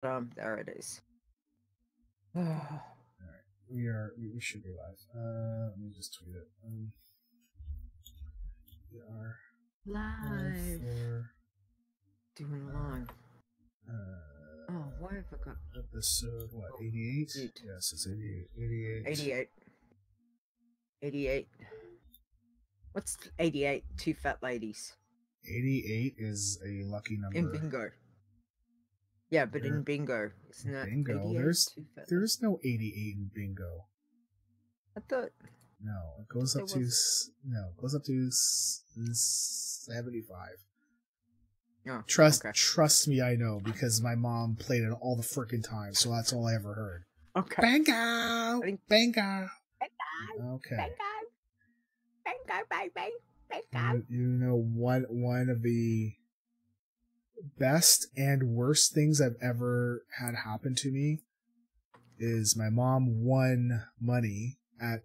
There it is. Alright. We should be live. Let me just tweet it. We are Live. for Doing live. Oh, why have I got episode what, 88? Yes, it's 88. 88. 88. What's 88? Two fat ladies. 88 is a lucky number. In bingo. Yeah, but in bingo, isn't that bingo? There's no 88 in bingo. I thought. No, it goes up to 75. Oh, Trust me, I know, because my mom played it all the frickin' time, so that's all I ever heard. Okay. Bingo! Bingo! Okay. Bingo, baby. You know, one of the best and worst things I've ever had happen to me is my mom won money at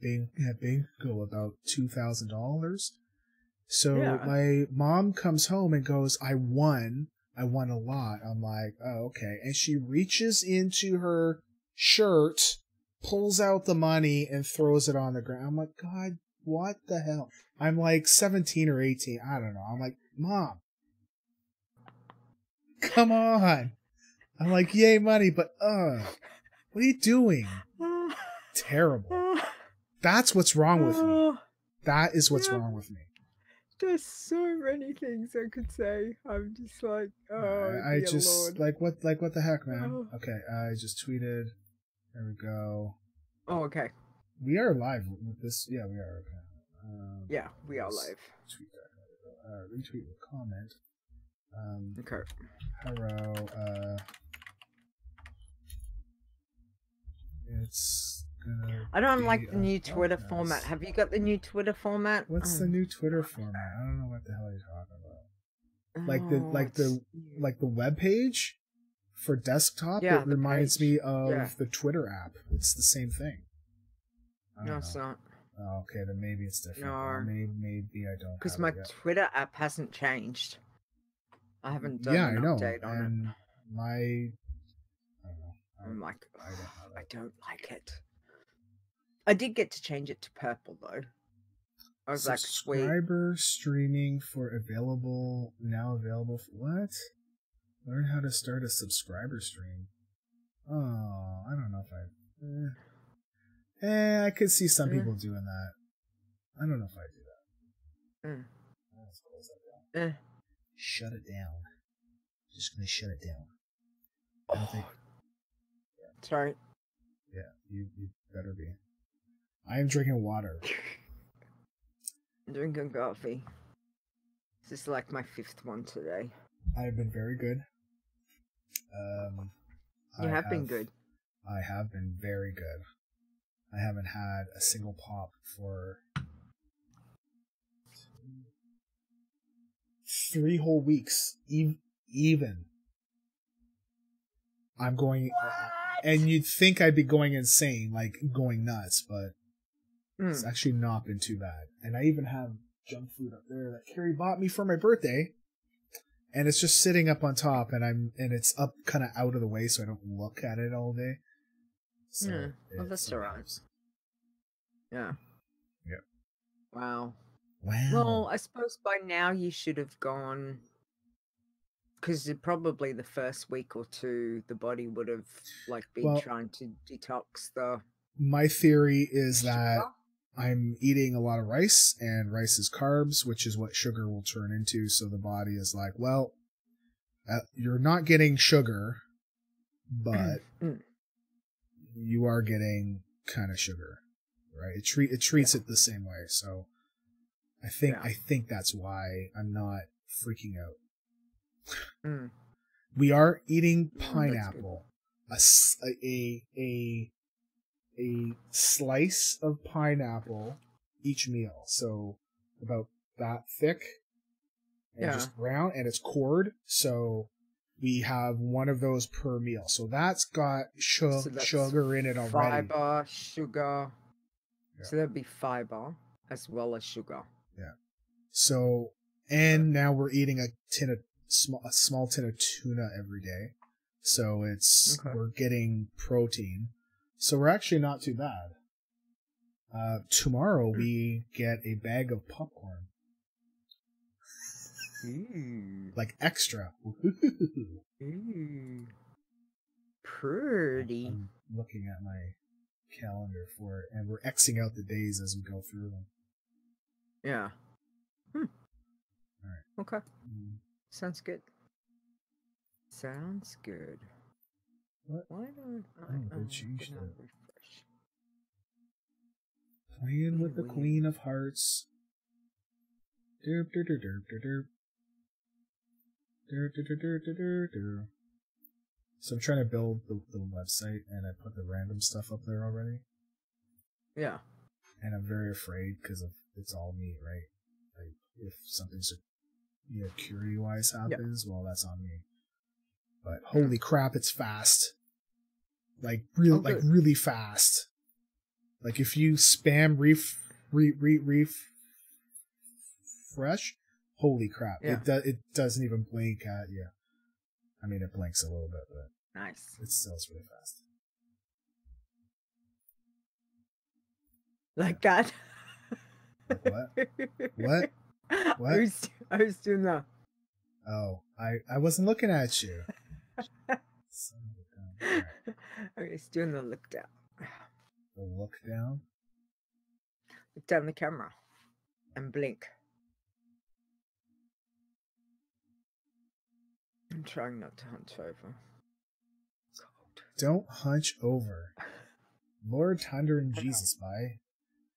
bingo, about $2,000. So my mom comes home and goes, I won a lot. I'm like, oh, okay. And she reaches into her shirt, pulls out the money, and throws it on the ground. I'm like, God, what the hell? I'm like 17 or 18. I don't know. I'm like, Mom, come on. I'm like, yay, money, but what are you doing? Terrible. That's what's wrong with me. That is what's wrong with me. There's so many things I could say. I'm just like, oh, I just Lord. like what the heck, man. Okay, I just tweeted. There we go. Oh, okay. We are live with this. Yeah, we are. Okay. Yeah, we are live. Tweet that. Retweet with comment. Okay. Hello. It's gonna. I don't like the new Twitter format. Have you got the new Twitter format? What's the new Twitter format? I don't know what the hell you're talking about. Like the web page for desktop. Yeah, it reminds me of the Twitter app. It's the same thing. No, it's not. Oh, okay, then maybe it's different. No. Maybe I don't. Because my Twitter app hasn't changed. I haven't done an update on it. I don't know. I'm like, I don't like it. I did get to change it to purple though. I was like, sweet. Subscriber streaming for now available for what? Learn how to start a subscriber stream. Oh, I don't know if I could see some people doing that. I don't know if I do that. Let's close that down. Shut it down. Just gonna shut it down. I don't think. Sorry. Yeah, you better be. I am drinking water. I'm drinking coffee. This is like my 5th one today. I have been very good. You have been good. I have been very good. I haven't had a single pop for 3 whole weeks. Even. I'm going... And you'd think I'd be going insane, like going nuts, but it's actually not been too bad. And I even have junk food up there that Carrie bought me for my birthday, and it's just sitting up on top, and it's up kind of out of the way so I don't look at it all day. So well, that's alright. Yeah. Yeah. Wow. Well, I suppose by now you should have gone. Because probably the first week or two, the body would have been trying to detox the. My theory is that I'm eating a lot of rice, and rice is carbs, which is what sugar will turn into. So the body is like, well, you're not getting sugar, but you are getting kind of sugar, right? It treats it the same way. So I think that's why I'm not freaking out. We are eating pineapple, a slice of pineapple each meal, so about that thick and just round, and it's cored, so we have one of those per meal. So that's got sugar in it already. Fiber, sugar. Yeah. So that'd be fiber as well as sugar. Yeah. So, and now we're eating a small tin of tuna every day. So it's Okay. we're getting protein. So we're actually not too bad. Tomorrow we get a bag of popcorn. Ooh. Like extra. Ooh. Pretty. I'm looking at my calendar for it, and we're Xing out the days as we go through them. Yeah. Alright. Okay. Sounds good. Sounds good. What? Why don't I they changed it. refresh? Playing with the Weird. Queen of Hearts. Derp, derp, derp, derp, derp. Derp, derp, derp, derp, derp, derp. So I'm trying to build the website, and I put the random stuff up there already. Yeah. And I'm very afraid because of it's all me, right? Like if something security-wise happens, well, that's on me. But holy crap, it's fast! Like really fast. Like if you spam refresh, holy crap! Yeah. It doesn't even blink at you. I mean, it blinks a little bit, but Nice. it sells really fast. Like that. Like what? What? I was doing that. Oh, I wasn't looking at you. Son of a gun. Right. I was doing the look down. The look down? Look down the camera. And blink. I'm trying not to hunch over. God. Don't hunch over. Lord Thunder and Jesus, bye.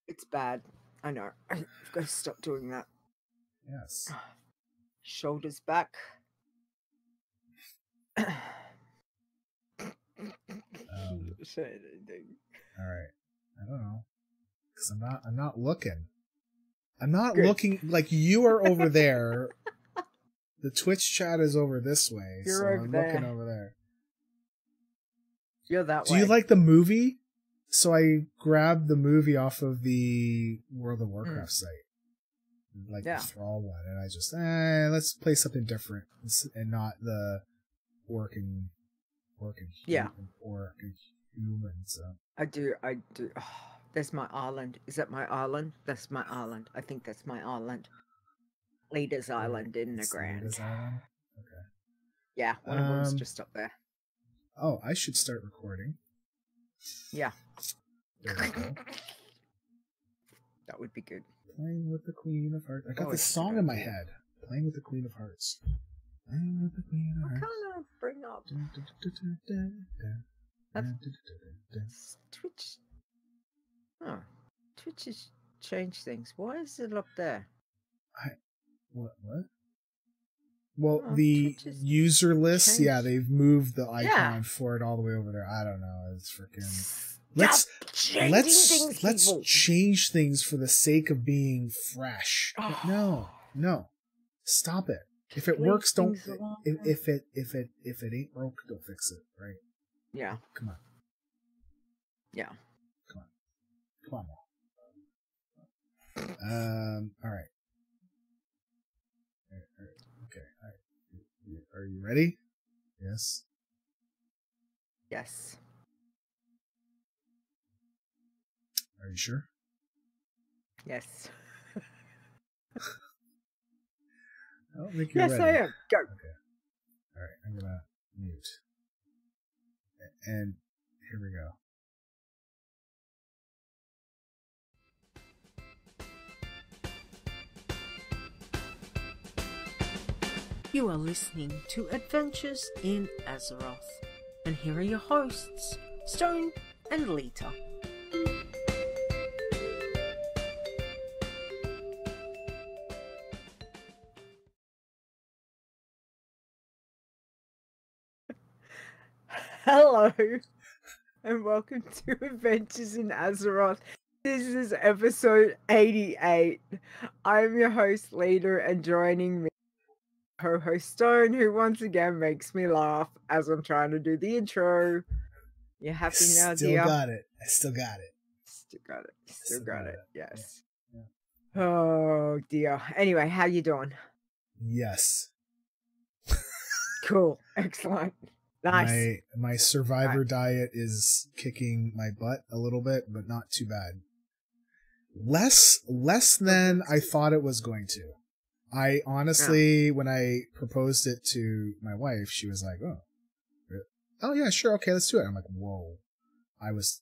It's bad. I know. I've got to stop doing that. Yes. Shoulders back. Say anything. All right. I don't know. Because I'm not looking. I'm not Good. looking like you are over there. The Twitch chat is over this way, You're so over I'm there. looking over there. You're that Do way. you like the movie? So I grabbed the movie off of the World of Warcraft site. Like the Thrall one, and I just let's play something different and not the working human. So I do. Oh, there's my island. Is that my island? That's my island. I think that's my island. Leeta's island in the Grand. Leeta's island? Okay. Yeah, one of them's just up there. Oh, I should start recording. Yeah. There we go. That would be good. Playing with the Queen of Hearts. I got this song in my head. Playing with the Queen of Hearts. Playing with the Queen of Hearts. What kind of bring up? Twitch. Oh, Twitch has changed things. Why is it up there? What? Well, the user list, changed. they've moved the icon for it all the way over there. I don't know. It's freaking. Let's change things for the sake of being fresh. No. Stop it. If it works, don't. If it ain't broke, don't fix it. Right? Yeah. Come on. Yeah. Come on. All right. Okay. All right. Are you ready? Yes. Yes. Are you sure? Yes. I don't think you're ready. Yes, I am. Go. Okay. All right. I'm gonna mute. And here we go. You are listening to Adventures in Azeroth. And here are your hosts, Stone and Leeta. Hello, and welcome to Adventures in Azeroth. This is episode 88. I'm your host, Leeta, and joining me, co-host Stone, who once again makes me laugh as I'm trying to do the intro. You happy now, dear? Still got it. I still got it. Still got it. Yes. Yeah. Oh, dear. Anyway, how you doing? Yes. Cool. Excellent. Nice. My survivor diet is kicking my butt a little bit, but not too bad. Less than I thought it was going to. I honestly, when I proposed it to my wife, she was like, "Oh yeah, sure, okay, let's do it." I'm like, "Whoa!" I was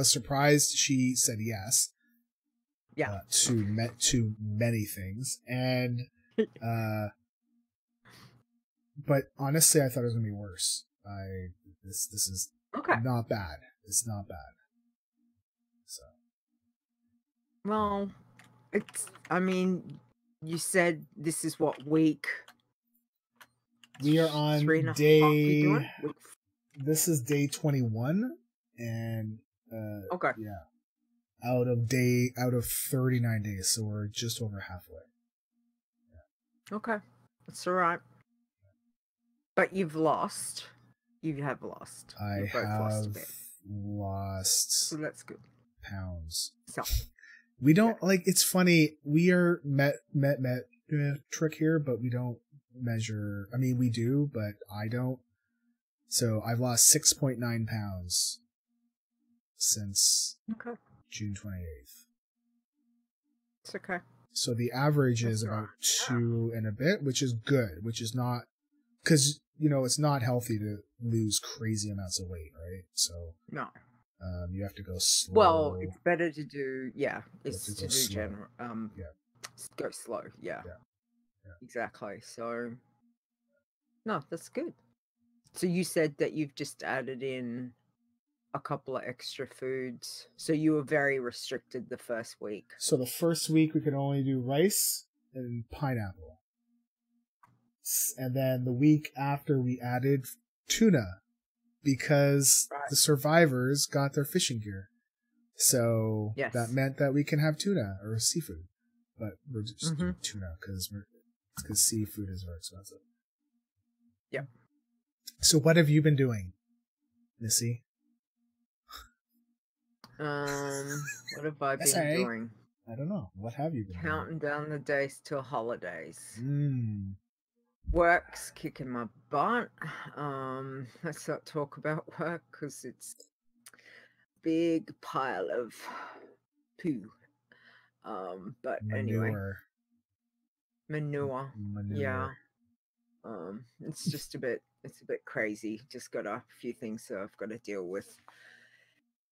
surprised she said yes. Yeah. To many things, and but honestly, I thought it was gonna be worse. This is not bad. It's not bad. So, well, I mean, you said this is what week? We are on 3.5 day. you're doing? This is day 21, and yeah, out of 39 days, so we're just over halfway. Yeah. Okay, that's all right. But you've lost. You have lost. I have lost. So that's good. Pounds. So we don't like. It's funny. We are metric here, but we don't measure. I mean, we do, but I don't. So I've lost 6.9 pounds since June 28th. It's okay. So the average is about 2 and a bit, which is good, which is not, because, it's not healthy to lose crazy amounts of weight, right? So no. You have to go slow. Well, it's better to do, it's to do slow. general, go slow, yeah. Exactly. So, no, that's good. So you said that you've just added in a couple of extra foods. So you were very restricted the first week. So the first week we could only do rice and pineapple. And then the week after we added tuna because the survivors got their fishing gear. So that meant that we can have tuna or seafood. But we're just doing tuna because seafood is very expensive. Yeah. So what have you been doing, Missy? What have I been doing? I don't know. What have you been Counting down the days till holidays. Work's kicking my butt. Let's not talk about work because it's a big pile of poo. But anyway. Manure. Yeah. It's just it's a bit crazy. Just got a few things that I've got to deal with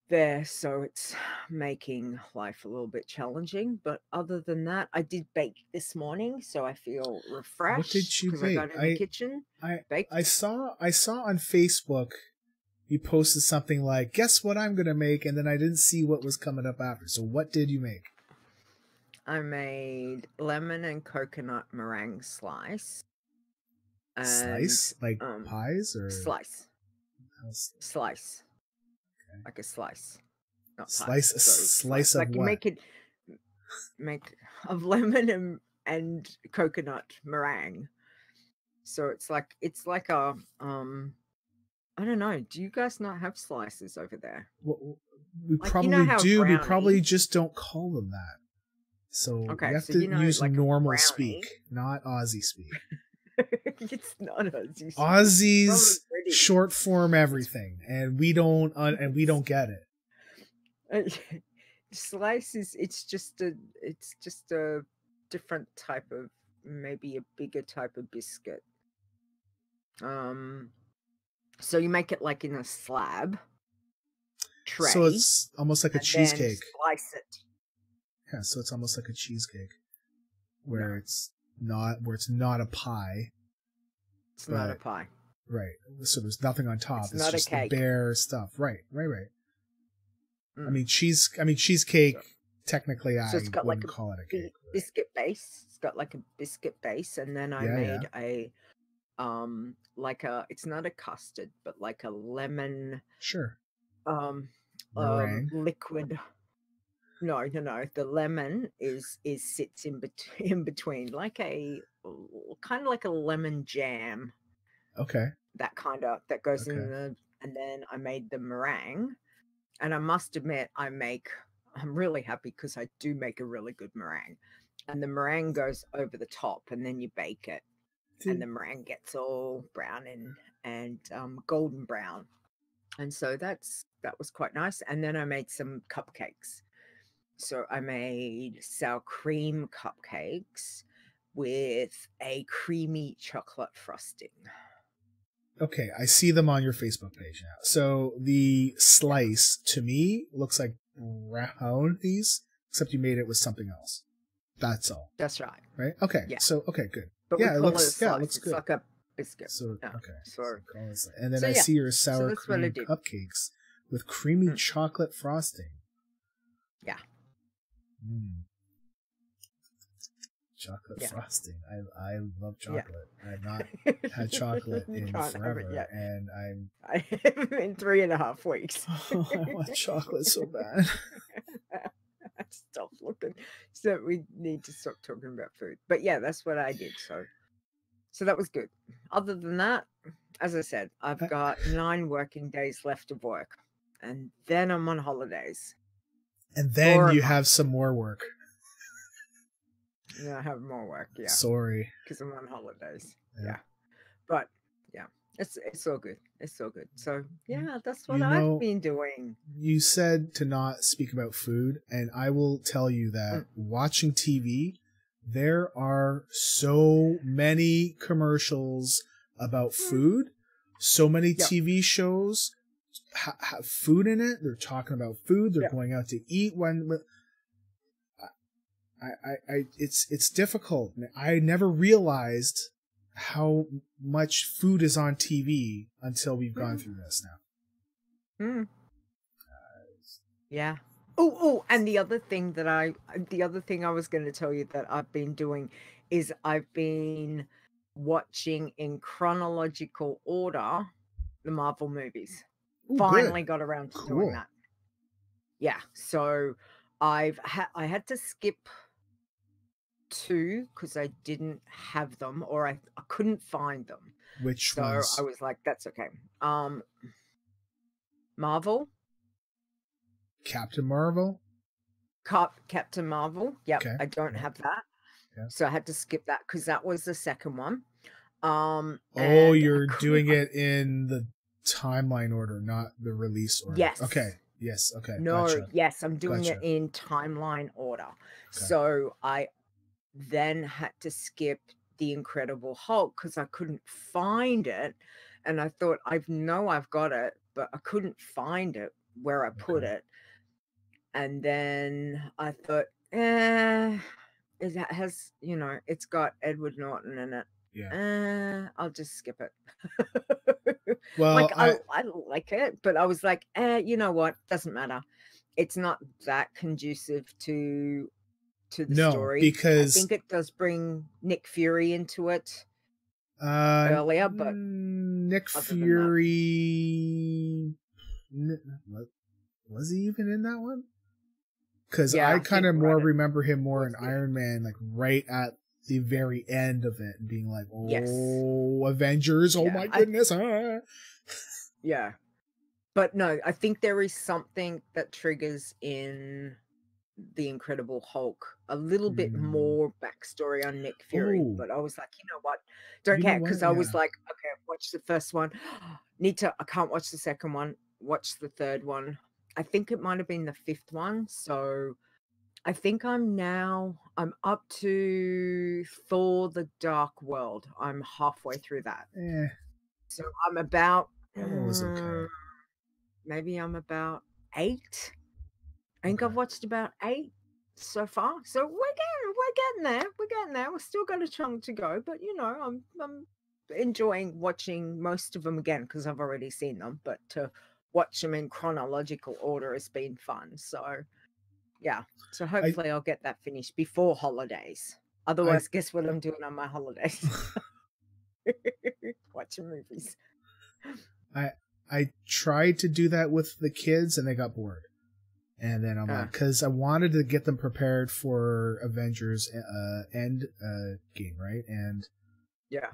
there, so it's making life a little bit challenging. But other than that, I did bake this morning, so I feel refreshed. What did you bake? I got in the kitchen. I saw on Facebook you posted something like, "Guess what I'm gonna make," and then I didn't see what was coming up after. So what did you make? I made lemon and coconut meringue slice. Slice? Like pies or slice? Slice. Okay. Like a slice. Not slice. Pies. Slice of like what? You make of lemon and coconut meringue. So it's like a I don't know. Do you guys not have slices over there? Well, we probably do. We probably just don't call them that. So you have to use like normal speak, not Aussie speak. It's not Aussie. Aussies short form everything, and we don't get it. Slices. It's just a different type of, maybe a bigger type of biscuit. So you make it like in a slab tray. So it's almost like a cheesecake. Slice it. Yeah, so it's almost like a cheesecake, where it's not a pie. It's not a pie. Right. So there's nothing on top. It's just the bare stuff. Right. I mean cheesecake. Technically, so I wouldn't call it a cake. Biscuit base. It's got like a biscuit base, and then I made a it's not a custard, but like a lemon. Sure. Liquid. No. The lemon sits in between, like a kind of like a lemon jam. Okay. That goes in and then I made the meringue, and I must admit I'm really happy because I do make a really good meringue, and the meringue goes over the top, and then you bake it, and the meringue gets all brown and golden brown. And so that was quite nice. And then I made some cupcakes. So I made sour cream cupcakes with a creamy chocolate frosting. Okay, I see them on your Facebook page now. So the slice to me looks like brownies, except you made it with something else. That's all. That's right. Right? Okay. Yeah. So good. But yeah, it looks good. It's like a biscuit. So yeah. okay. So, and then I see your sour cream cupcakes with creamy chocolate frosting. Yeah. Chocolate frosting. I love chocolate. I've not had chocolate in forever, and I haven't in 3.5 weeks. I want chocolate so bad. Stop looking. So we need to stop talking about food. But yeah, that's what I did. So that was good. Other than that, as I said, I've got 9 working days left of work, and then I'm on holidays. And then you have some more work. Yeah, I have more work. Yeah. Sorry. Because I'm on holidays. Yeah. But yeah, it's all good. It's all good. So yeah, that's what I've been doing. You said to not speak about food, and I will tell you that watching TV, there are so many commercials about food. So many TV shows have food in it. They're talking about food. They're going out to eat it's difficult. I never realized how much food is on TV until we've gone through this now. Yeah. Oh, and the other thing I was going to tell you that I've been doing is I've been watching in chronological order the Marvel movies. Finally got around to doing that. Yeah. So I had to skip 2 because I didn't have them, or I couldn't find them. Which ones? So I was like, that's okay. Marvel. Captain Marvel? Captain Marvel. Yep. Okay. I don't have that. Yeah. So I had to skip that because that was the second one. You're doing it in the timeline order, not the release order. Yes. Okay. Yes. Okay. No. Gotcha. Yes, I'm doing it in timeline order. Okay. So I then had to skip the Incredible Hulk because I couldn't find it, and I thought I've got it, but I couldn't find it where I put it. And then I thought, it has, it's got Edward Norton in it. Yeah. I'll just skip it. Well, I like it, but I was like, you know what? Doesn't matter. It's not that conducive to the story. Because I think it does bring Nick Fury into it earlier, but Nick Fury was he even in that one? Because I kind of more remember him more in Iron Man, like right at the very end of it, and being like, Avengers, oh my goodness. Yeah. But no, I think there is something that triggers in the Incredible Hulk a little bit more backstory on Nick Fury. But I was like, you know what? Don't care, because I was like, okay, watch the first one. I can't watch the second one. Watch the third one. I think it might have been the 5th one. So I think I'm up to Thor: The Dark World. I'm halfway through that. So I'm about maybe I'm about 8. I think I've watched about 8 so far. So we're getting there. We're getting there. We've still got a chunk to go, but I'm enjoying watching most of them again because I've already seen them. But to watch them in chronological order has been fun. So yeah. So hopefully I'll get that finished before holidays. Otherwise, guess what I'm doing on my holidays? Watching movies. I tried to do that with the kids and they got bored. And then I'm like, because I wanted to get them prepared for Avengers end game, right? And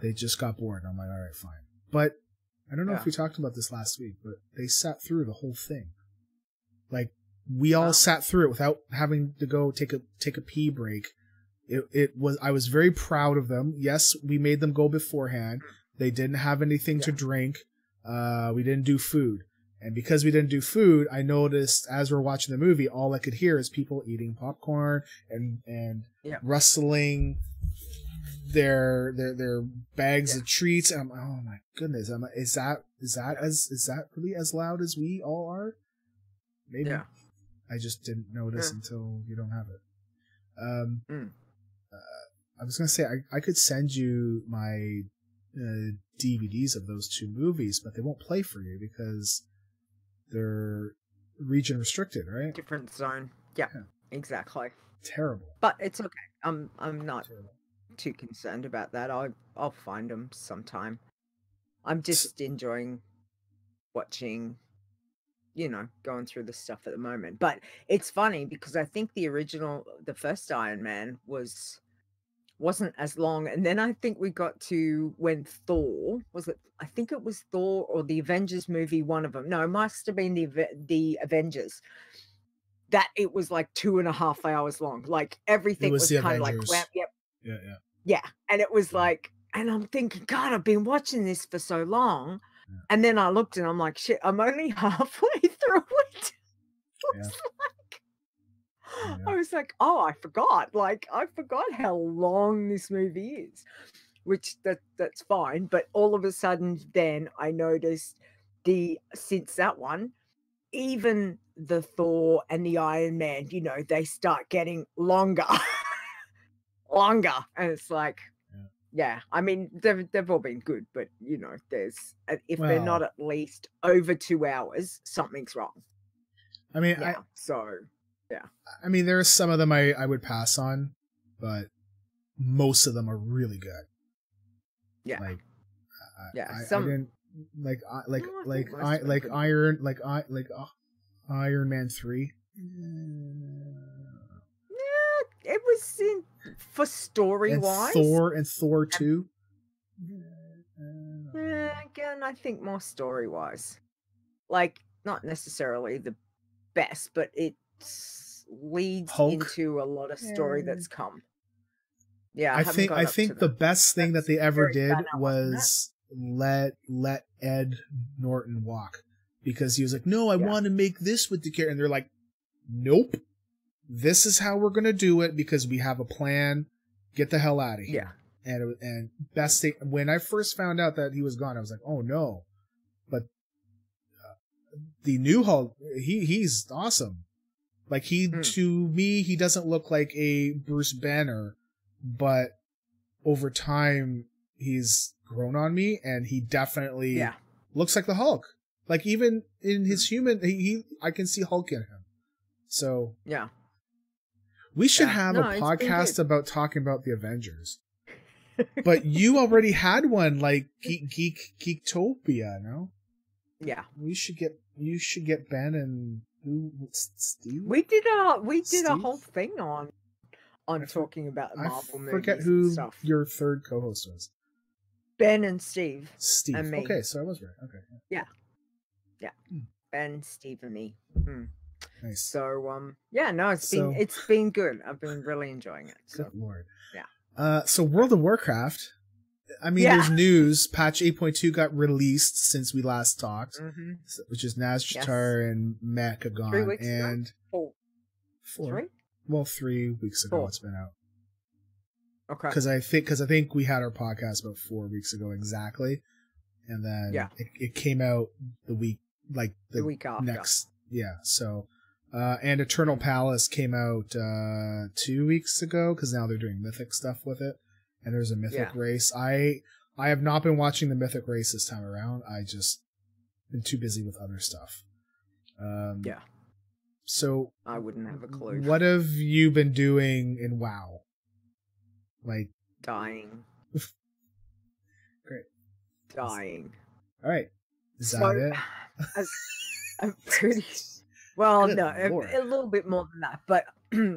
they just got bored. I'm like, all right, fine. But I don't know if we talked about this last week, but they sat through the whole thing. Like we all sat through it without having to go take a pee break. I was very proud of them. Yes, we made them go beforehand. They didn't have anything to drink. We didn't do food. And because we didn't do food, I noticed as we're watching the movie, all I could hear is people eating popcorn and rustling their bags of treats. And I'm like, oh my goodness, is that really as loud as we all are? Maybe. Yeah. I just didn't notice until you don't have it. I was gonna say I could send you my DVDs of those 2 movies, but they won't play for you because they're region restricted, right? Different zone. Yeah, exactly. Terrible. But it's okay. I'm not too concerned about that. I'll find them sometime. I'm just enjoying watching, going through the stuff at the moment. But it's funny because I think the first Iron Man wasn't as long, and then I think we got to when Thor I think it was Thor or the Avengers movie, one of them. No, it must have been the Avengers, that it was like 2.5 hours long. Like everything was kind of like yeah, and it was like, and I'm thinking, God, I've been watching this for so long, and then I looked and I'm like, shit, I'm only halfway through it. I was like, oh, I forgot. Like, I forgot how long this movie is, which that's fine. But all of a sudden, then I noticed since that one, even the Thor and the Iron Man, they start getting longer, longer, and it's like, I mean, they've all been good, but there's if they're not at least over 2 hours, something's wrong. I mean, I mean, there are some of them I would pass on, but most of them are really good. Yeah. Like, I didn't Iron Man 3. Yeah, it was for story wise. And Thor 2. Again, I think more story wise. Like, not necessarily the best, but it leads into a lot of story that's come. Yeah, I think the best thing that they ever did was let Ed Norton walk, because he was like, no, I want to make this with the character, and they're like, nope, this is how we're gonna do it because we have a plan. Get the hell out of here. And best thing, when I first found out that he was gone, I was like, oh no. But the new Hulk, he's awesome. Like, to me, he doesn't look like a Bruce Banner, but over time, he's grown on me, and he definitely looks like the Hulk. Like, even in his human, I can see Hulk in him. So, we should have a podcast about talking about the Avengers. But you already had one, like Geektopia, no? Yeah. You should get Ben and Steve. We did a whole thing on talking about Marvel movies. I forget who your third co-host was. Ben and Steve. Steve. And me. Okay, so I was right. Okay. Yeah. Ben, Steve, and me. Nice. So it's been good. I've been really enjoying it. So. Good Lord. Yeah. So World of Warcraft. I mean, there's news. Patch 8.2 got released since we last talked, which is Nazjatar and Mechagon. 3 weeks and ago? 4. 3? Well, 3 weeks ago 4. It's been out. Okay. Because I think we had our podcast about 4 weeks ago exactly, and then it came out the week after. next. Yeah. So, and Eternal Palace came out 2 weeks ago, because now they're doing Mythic stuff with it. And there's a Mythic race. I have not been watching the Mythic race this time around. I just been too busy with other stuff. So I wouldn't have a clue. What have you been doing in WoW? Like dying. Great. Dying. All right. Is that it? I'm pretty. Well, no, a little bit more than that. But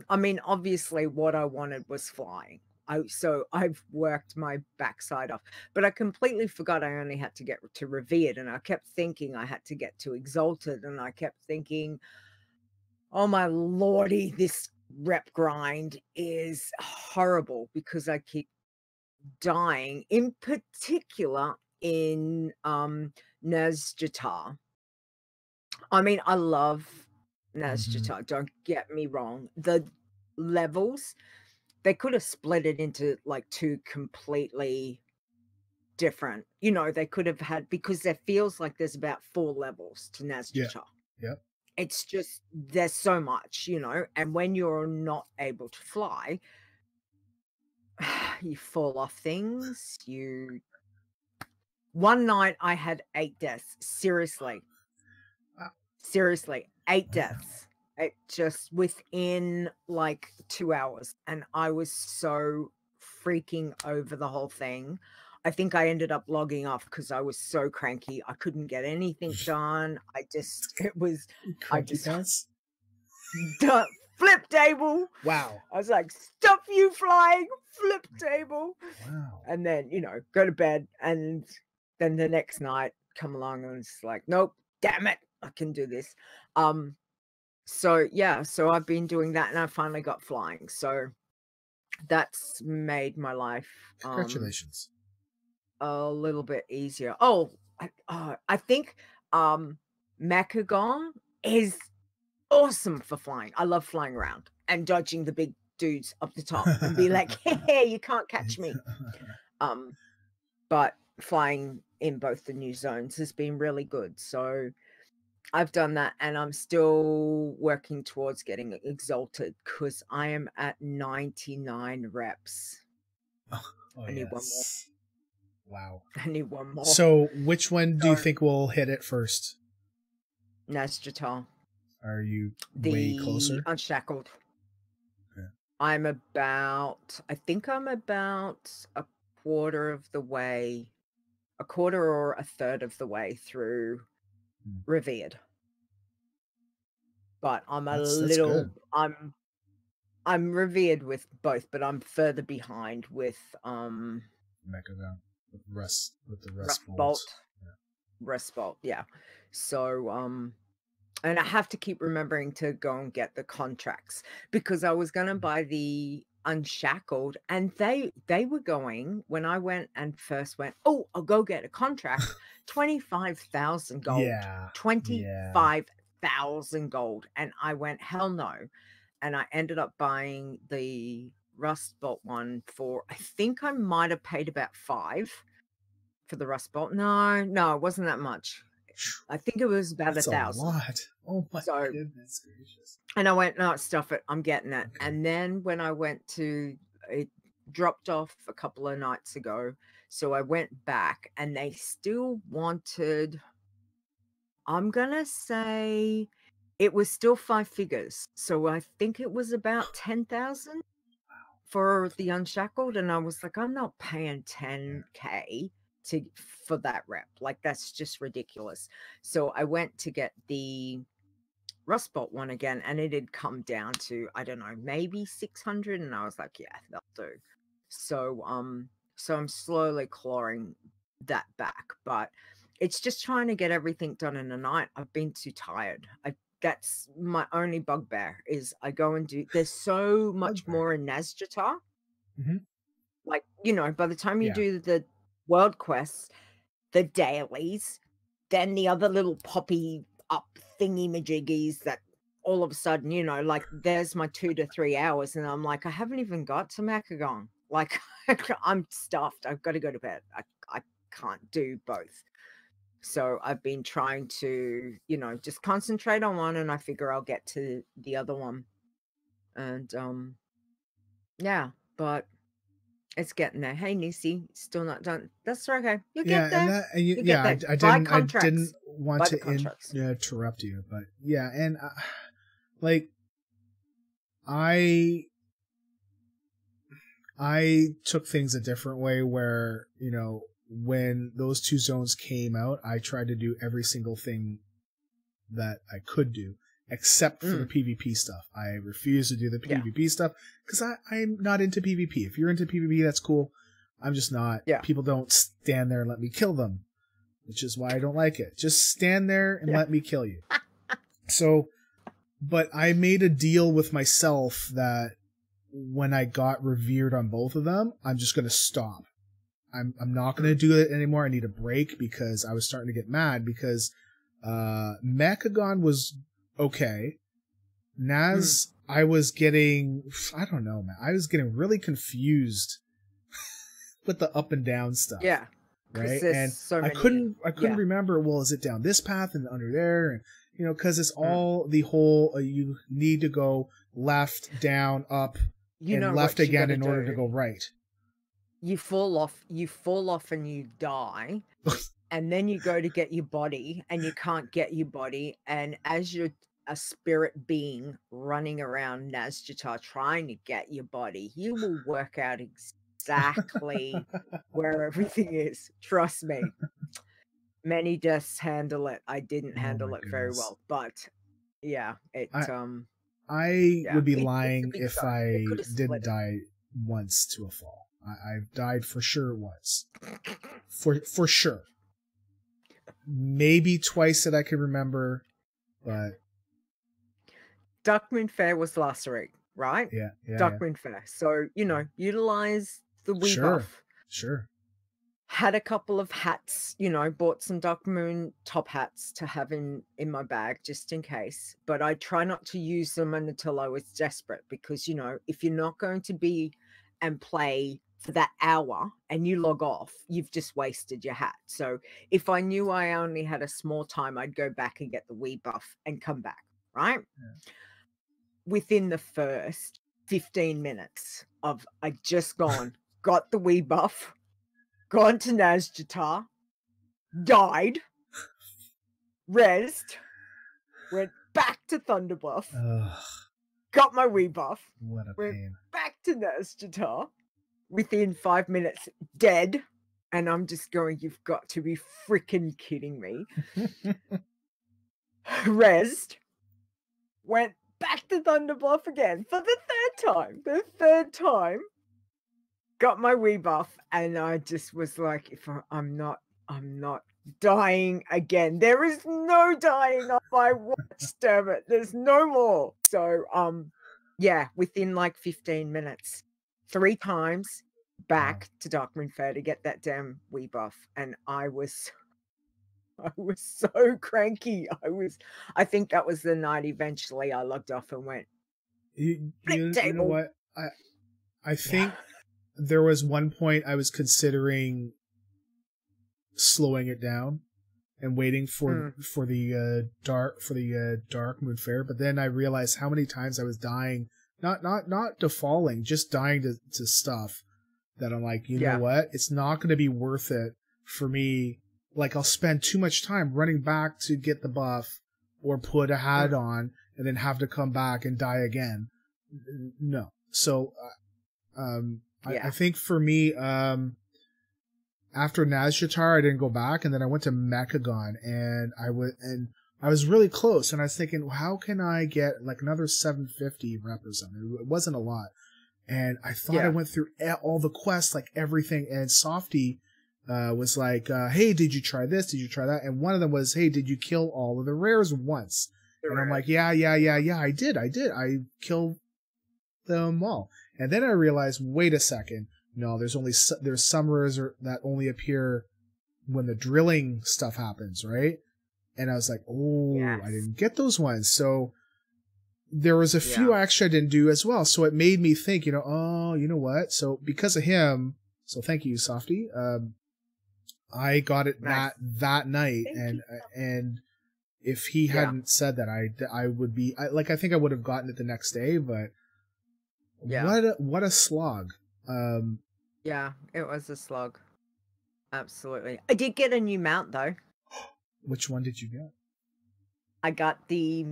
I mean, obviously, what I wanted was flying. So I've worked my backside off, but I completely forgot I only had to get to Revered, and I kept thinking I had to get to Exalted, and I kept thinking, oh my lordy, this rep grind is horrible because I keep dying, in particular in Nazjatar. I mean, I love Mm-hmm. Nazjatar, don't get me wrong. The levels, they could have split it into like two completely different, you know, they could have had, because there feels like there's about 4 levels to Yeah. Nazjatar. Yep. It's just, there's so much, you know, and when you're not able to fly, you fall off things. One night I had 8 deaths. Seriously. Wow. Seriously, 8 Wow. deaths. It just within like 2 hours. And I was so freaking over the whole thing. I think I ended up logging off because I was so cranky. I couldn't get anything done. I just Cranky pants. Flip table. Wow. I was like, stop you flying, flip table. Wow. And then, you know, go to bed. And then the next night come along and it's like, nope, damn it, I can do this. So yeah, so I've been doing that and I finally got flying. So that's made my life Congratulations. A little bit easier. Oh, I think Mechagon is awesome for flying. I love flying around and dodging the big dudes up the top and be like, hey, you can't catch me. But flying in both the new zones has been really good. So I've done that and I'm still working towards getting exalted because I am at 99 reps. Oh, I need one more. Wow. I need one more. So which one do you think will hit it first? Nazjatar. Are you way closer? Unshackled. Okay. I think I'm about a quarter or a third of the way through Revered. But I'm I'm Revered with both, but I'm further behind with Mechagon with the Rust Bolt. Yeah. Rust Bolt, yeah. So and I have to keep remembering to go and get the contracts because I was gonna buy the Unshackled and they were going when I went and first went, oh, I'll go get a contract, 25,000 gold. Yeah. 25,000 gold. And I went, hell no. And I ended up buying the Rust Bolt one for, I think I might have paid about 5 for the Rust Bolt. No, it wasn't that much. I think it was about 1,000. That's a lot. Oh my goodness gracious. And I went, no, stuff it. I'm getting it. Okay. And then when I went to, it dropped off a couple of nights ago. So I went back and they still wanted, I'm going to say it was still 5 figures. So I think it was about 10,000 for the Unshackled. And I was like, I'm not paying 10K for that rep. Like, that's just ridiculous. So I went to get the Rust Bolt one again, and it had come down to, I don't know, maybe 600. And I was like, yeah, that'll do. So, so I'm slowly clawing that back, but it's just trying to get everything done in a night. I've been too tired. That's my only bugbear is I go and do, there's so much more in Nazjatar. Mm-hmm. Like, you know, by the time you do the world quests, the dailies, then the other little poppy up thingy majiggies that all of a sudden, you know, like there's my 2 to 3 hours and I'm like, I haven't even got to Mechagon. Like I'm stuffed. I've got to go to bed. I can't do both. So I've been trying to, you know, just concentrate on one and I figure I'll get to the other one. And yeah, but it's getting there. Hey, Nisi, still not done. That's okay. You get there. I didn't want to interrupt you, but yeah, and like I took things a different way where, you know, when those 2 zones came out, I tried to do every single thing that I could do except for the PvP stuff. I refuse to do the PvP stuff because I'm not into PvP. If you're into PvP, that's cool. I'm just not. Yeah. People don't stand there and let me kill them, which is why I don't like it. Just stand there and let me kill you. So, but I made a deal with myself that when I got revered on both of them, I'm just going to stop. I'm not going to do it anymore. I need a break because I was starting to get mad because Mechagon was okay. Naz, I was getting, I don't know, man. I was getting really confused with the up and down stuff. Yeah. Right. And so I couldn't remember, well, is it down this path and under there? And, you know, cause it's all the whole, you need to go left, down, up, and left again in order to go right. You fall off and you die. And then you go to get your body and you can't get your body. And as you're a spirit being running around Nazjatar trying to get your body, you will work out exactly where everything is. Trust me. Many deaths handle it. I didn't handle it very well, but yeah, I would be lying if I didn't die once to a fall. I've died for sure once. For sure. Maybe twice that I can remember, but Darkmoon Fair was last week, right? Yeah. Darkmoon Fair. So, you know, utilize the Wii buff. Sure. Had a couple of hats, you know, bought some Darkmoon top hats to have in my bag just in case. But I try not to use them until I was desperate because, you know, if you're not going to be and play for that hour and you log off, you've just wasted your hat. So if I knew I only had a small time, I'd go back and get the Wii buff and come back, right? Yeah. Within the first 15 minutes of I just gone, got the Wii buff, gone to Nazjatar, died, rezzed, went back to Thunderbuff, got my Wii buff, what a went pain. back to Nazjatar, within 5 minutes, dead. And I'm just going, you've got to be freaking kidding me. Rezzed, went back to Thunderbluff again for the third time. Got my Wii buff, and I just was like, if I'm not dying again. There is no dying on my watch, damn it. There's no more. So, yeah, within like 15 minutes, 3 times back to Darkmoon Fair to get that damn Wii buff, and I was so cranky. I think that was the night eventually I logged off and went. You know what? I think there was one point I was considering slowing it down and waiting for the Darkmoon Fair, but then I realized how many times I was dying, not to falling, just dying to stuff that I'm like, you know what? It's not going to be worth it for me. Like, I'll spend too much time running back to get the buff or put a hat on and then have to come back and die again. No. So, I think for me, after Nazjatar, I didn't go back, and then I went to Mechagon, and I was really close, and I was thinking, well, how can I get like another 750 represented? It wasn't a lot. And I thought I went through all the quests, like everything, and Softy was like, hey, did you try this? Did you try that? And one of them was, hey, did you kill all of the rares once? And I'm like, yeah, I did. I killed them all. And then I realized, wait a second. No, there's some rares that only appear when the drilling stuff happens, right? And I was like, I didn't get those ones. So there was a few extra I didn't do as well. So it made me think, you know what? So because of him, so thank you, Softy. I got it that night, and if he hadn't said that, I would be I think I would have gotten it the next day, but what a slog. Yeah, it was a slog. Absolutely. I did get a new mount though. Which one did you get? I got the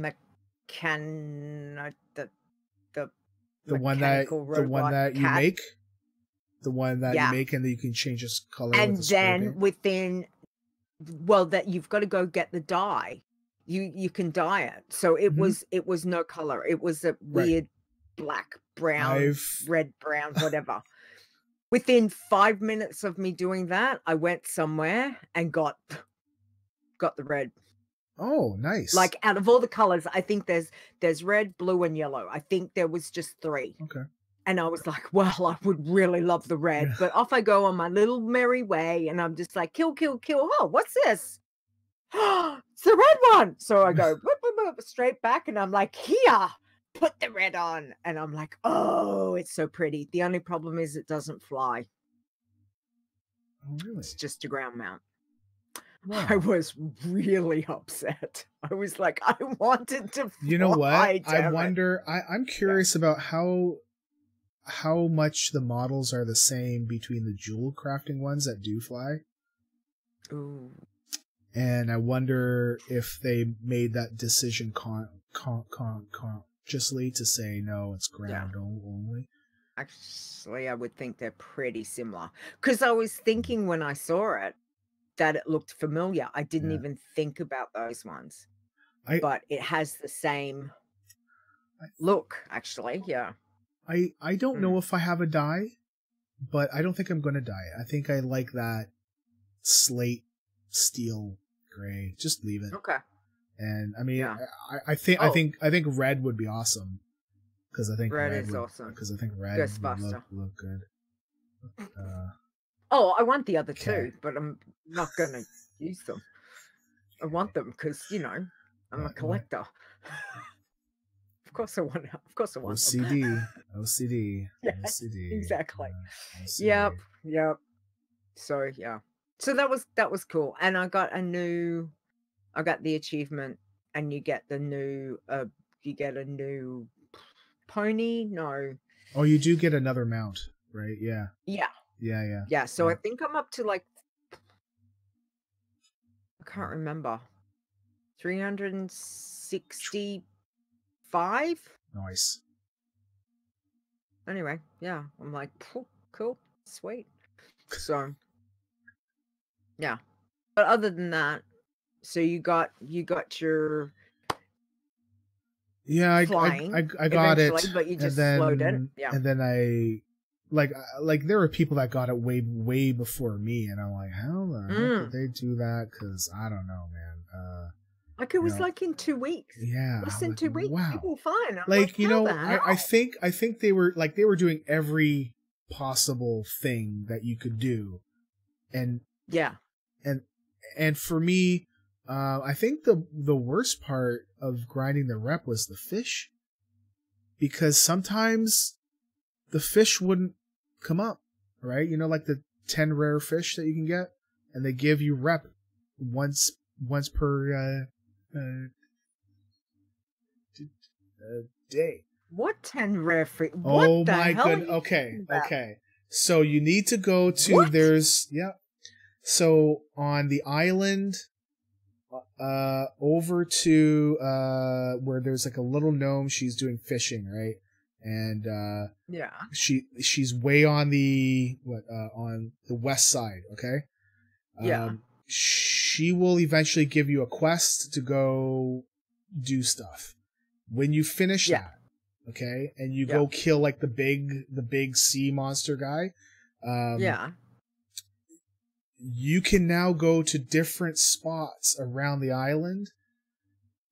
the one that you make. The one that you make and that you can change its color. And then that you've got to go get the dye. You can dye it. So it was no color. It was a weird black, brown, red, brown, whatever. Within 5 minutes of me doing that, I went somewhere and got the red. Oh, nice. Like out of all the colors, I think there's red, blue, and yellow. I think there was just 3. Okay. And I was like, well, I would really love the red, but off I go on my little merry way, and I'm just like, kill, kill, kill. Oh, what's this? It's the red one. So I go whoop, whoop, whoop, straight back, and I'm like, here, put the red on. And I'm like, oh, it's so pretty. The only problem is it doesn't fly. Oh, really? It's just a ground mount. Wow. I was really upset. I was like, I wanted to fly. You know what? I it. wonder. I'm curious about how much the models are the same between the jewel crafting ones that do fly. Ooh. And I wonder if they made that decision consciously to say no, it's ground only. Actually, I would think they're pretty similar, because I was thinking when I saw it that it looked familiar. I didn't even think about those ones, but it has the same look. Actually, yeah. I don't know if I have a dye, but I don't think I'm going to dye it. I think I like that slate steel gray. Just leave it. Okay. And I mean, I think red would be awesome, because I think red is awesome. Because I think red would look good. I want the other two, but I'm not going to use them. I want them because, you know, I'm a collector. Of course I want them. OCD. Yeah, OCD. Exactly. OCD. Yep. So, yeah. So that was cool. And I got the achievement, and you get a new pony. No. Oh, you do get another mount, right? Yeah. Yeah. So I think I'm up to like, I can't remember, 365. Nice. Anyway, yeah, I'm like, cool, sweet. So, yeah. But other than that, so you got your flying. I got it, but you just slowed it. Yeah. And then I like there were people that got it way before me, and I'm like, how the heck did they do that? Because I don't know, man. Like it was like in 2 weeks. Yeah, less than 2 weeks. Wow. People fine. Like, you know, I think they were doing every possible thing that you could do, and and for me, I think the worst part of grinding the rep was the fish, because sometimes the fish wouldn't come up, right? You know, like the 10 rare fish that you can get, and they give you rep once per day. What 10 rare fish? Oh my goodness. Okay. So you need to go to So on the island, over to where there's like a little gnome, she's doing fishing, right? And she's way on the on the west side, okay? She will eventually give you a quest to go do stuff. When you finish that, okay, and you go kill like the big sea monster guy, you can now go to different spots around the island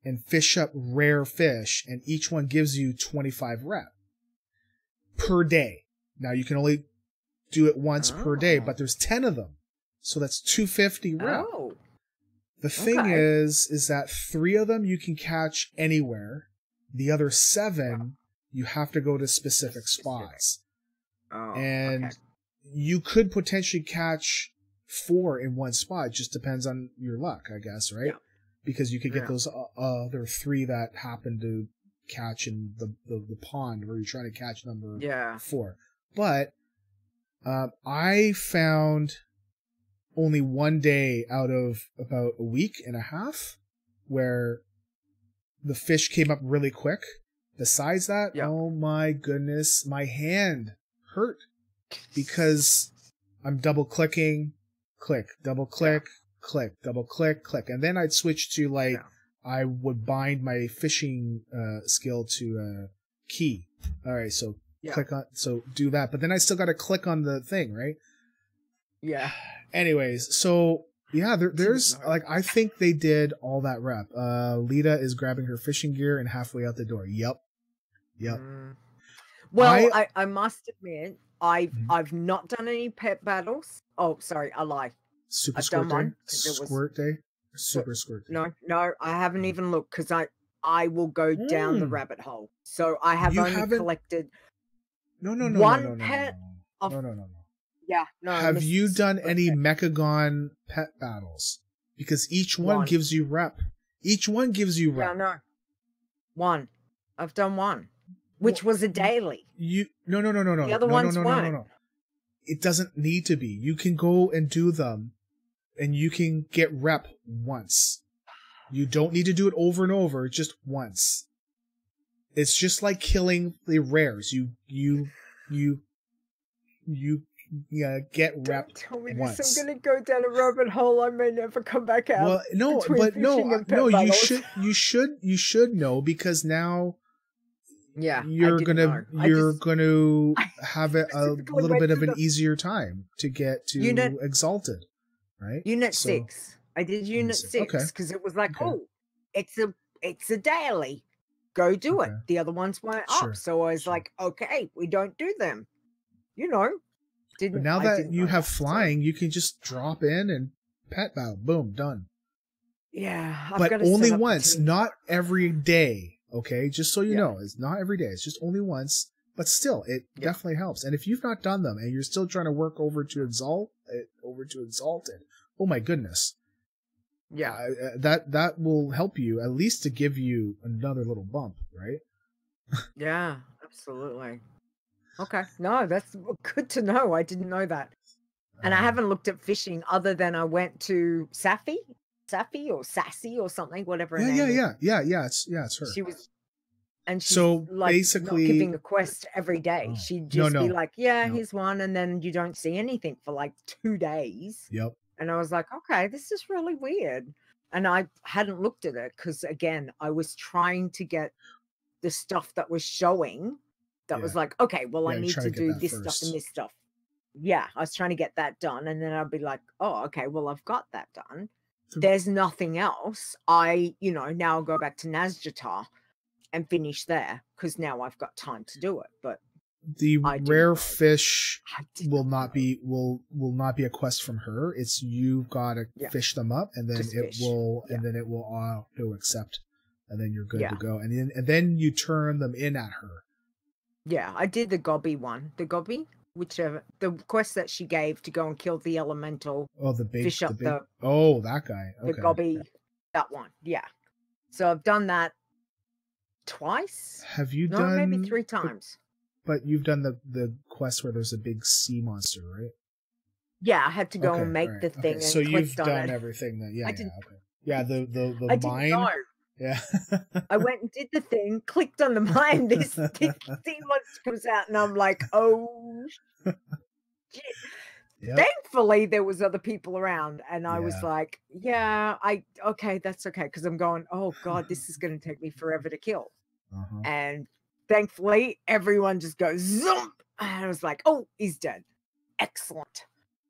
and fish up rare fish, and each one gives you 25 rep per day. Now you can only do it once per day, but there's 10 of them, so that's 250 rep. The thing is that 3 of them you can catch anywhere. The other 7 you have to go to specific spots. You could potentially catch 4 in one spot. It just depends on your luck, I guess, right? Because you could get those other 3 that happen to catch in the pond where you're trying to catch number 4. But I found only one day out of about a week and a half where the fish came up really quick. Besides that, oh my goodness, my hand hurt because I'm double clicking, click, double click, click, double click, click. And then I'd switch to I would bind my fishing skill to a key. All right, so click on, so do that. But then I still got to click on the thing, right? Yeah. Anyways, so there's like, I think they did all that rep. Leeta is grabbing her fishing gear and halfway out the door. Yep. Well, I must admit, I've not done any pet battles. Oh, sorry, I lie. Super I've Squirt done one Day? Squirt Day? Super Squirt Day? No, I haven't even looked because I will go down the rabbit hole. So I have only collected one pet. No. Yeah, no. Have you done any Mechagon pet battles? Because each one gives you rep. Each one gives you rep. Yeah, no. One. I've done one, which was a daily. No. The other ones weren't. No. It doesn't need to be. You can go and do them, and you can get rep once. You don't need to do it over and over, just once. It's just like killing the rares. You get rep Don't tell me once. this. I'm gonna go down a rabbit hole. I may never come back out. Well, no, but no. You should know, because now. Yeah, you're gonna have it a little bit of an easier time to get to Exalted, right? Unit 6. I did Unit 6 because it was like, oh, it's a daily. Go do it. The other ones weren't up, so I was like, okay, we don't do them. But now that you have flying, you can just drop in and pet battle. Boom, done. Yeah, but only once, not every day. Okay, just so you know, it's not every day. It's just only once, but still, it definitely helps. And if you've not done them and you're still trying to work over to Exalted, oh my goodness, that will help you at least to give you another little bump, right? Yeah, absolutely. Okay, no, that's good to know. I didn't know that, and I haven't looked at fishing other than I went to Safi or Sassy or something, whatever her name is. Yeah, it's her. She was, and she's so like basically not giving a quest every day. She'd just be like, here's one, and then you don't see anything for like 2 days. Yep. And I was like, okay, this is really weird. And I hadn't looked at it because, again, I was trying to get the stuff that was showing that was like, okay, well, I need to do this stuff and this stuff. Yeah, I was trying to get that done. And then I'd be like, oh, okay, well, I've got that done. There's nothing else. Now I'll go back to Nazjatar and finish there because now I've got time to do it. But the rare fish will not be a quest from her. It's you've got to fish them up, and then it will auto accept, and then you're good to go. And then you turn them in at her. Yeah, I did the Gobby one. The Gobby, whichever the quest that she gave to go and kill the elemental. Oh, the big fish up that guy. Okay. The Gobby, that one. Yeah. So I've done that twice. Have you done maybe 3 times? But you've done the quest where there's a big sea monster, right? Yeah, I had to go and make the thing. And so you've done it. everything that. Yeah, the I mine. Didn't know. Yeah. I went and did the thing, clicked on the mine. This sea monster comes out, and I'm like, oh shit. Yep. Thankfully, there was other people around, and I was like, that's okay, because I'm going, oh god, this is going to take me forever to kill. And thankfully, everyone just goes zoom, and I was like, oh, he's dead. Excellent.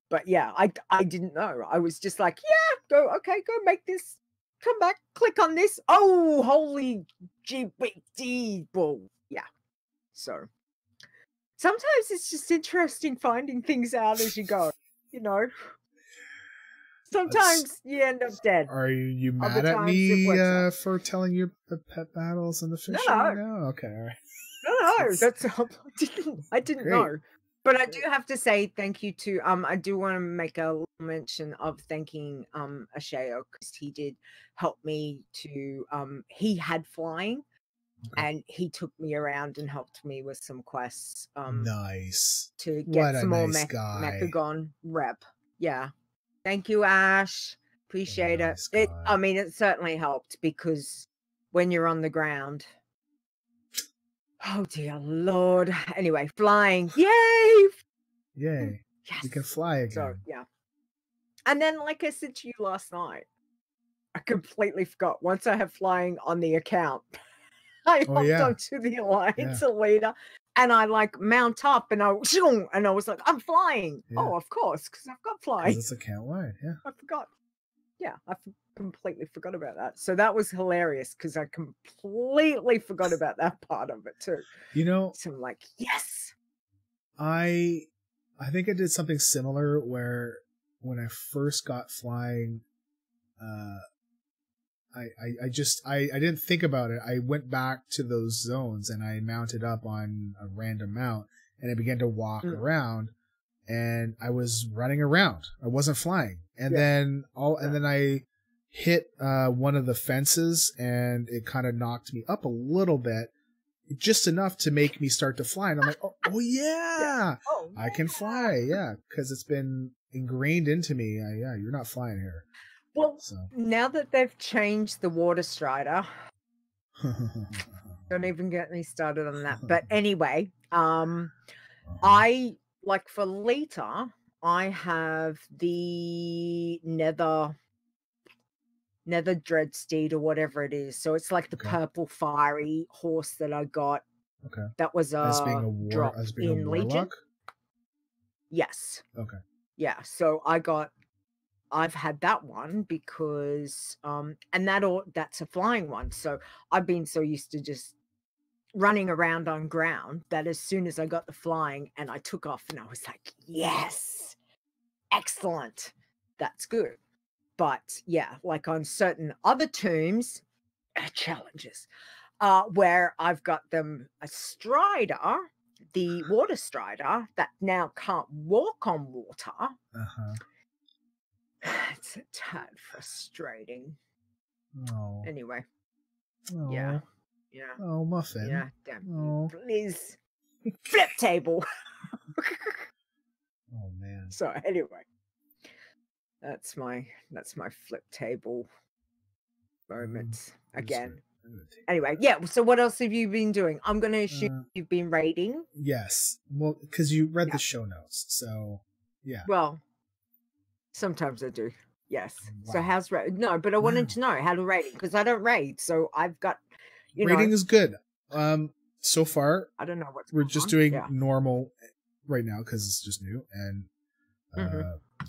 But yeah, I didn't know. I was just like, go make this. Come back, click on this. Oh, holy GPT. Well, yeah. So sometimes it's just interesting finding things out as you go, Sometimes you end up dead. Are you mad at me for telling you the pet battles and the fishing? No. Okay, all right. No, that's I didn't know. But I do have to say thank you to I do want to make a mention of thanking Asheo, because he did help me to he had flying and he took me around and helped me with some quests. Nice. To get some more Mechagon rep. Yeah. Thank you, Ash. Appreciate it. It certainly helped, because when you're on the ground. Oh dear Lord. Anyway, flying. Yay! Yay. Yes. You can fly again. So, yeah. And then, like I said to you last night, I completely forgot. Once I have flying on the account, I hopped onto the Alliance Leeta, and I mount up, and I was like, I'm flying. Yeah. Oh, of course, because I've got flying. It's account wide, yeah. I forgot. Yeah, completely forgot about that. So that was hilarious because I completely forgot about that part of it too. You know, so I'm like, yes. I think I did something similar where when I first got flying, I didn't think about it. I went back to those zones and I mounted up on a random mount and I began to walk around and I was running around. I wasn't flying. And then I hit one of the fences and it kind of knocked me up a little bit, just enough to make me start to fly. And I'm like, oh yeah, I can fly. Yeah. Cause it's been ingrained into me. Yeah. You're not flying here. Well, now that they've changed the water strider, don't even get me started on that. But anyway, I like for Leeta, I have the Nether Dread Steed or whatever it is. So it's like the purple fiery horse that I got. Okay. That was drop in Legion. Yes. Okay. Yeah. So I've had that one because and that's a flying one. So I've been so used to just running around on ground that as soon as I got the flying and I took off and I was like, yes, excellent. That's good. But yeah, like on certain other tombs, challenges, where I've got them a strider, the water strider that now can't walk on water. It's a tad frustrating. Oh. Anyway. Oh. Yeah. Oh, Muffin. Yeah, damn you. Please. Flip table. Oh man. So anyway. That's my flip table moment again. Anyway, yeah. So what else have you been doing? I'm going to assume you've been raiding. Yes. Well, because you read the show notes. So, yeah. Well, sometimes I do. Yes. Wow. So how's raid? No, but I wanted to know how to raid because I don't raid. So I've got, raiding is good. So far, I don't know what's we're just doing normal right now because it's just new. And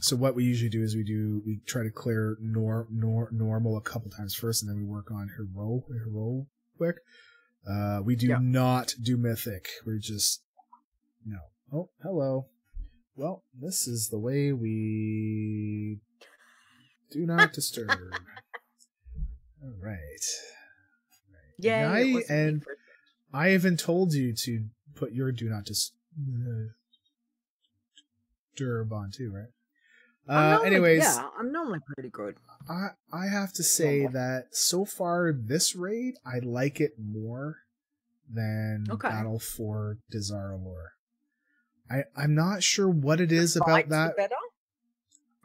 so what we usually do is we try to clear normal a couple times first, and then we work on heroic. We do not do mythic. We're just no. Oh, hello. Well, this is the way we do not disturb. All right. Yeah. And I even told you to put your do not disturb on too, right? Anyways, I'm normally pretty good. I have to say that so far this raid, I like it more than Battle for Dazar'alor. I'm not sure what it is about that. Better?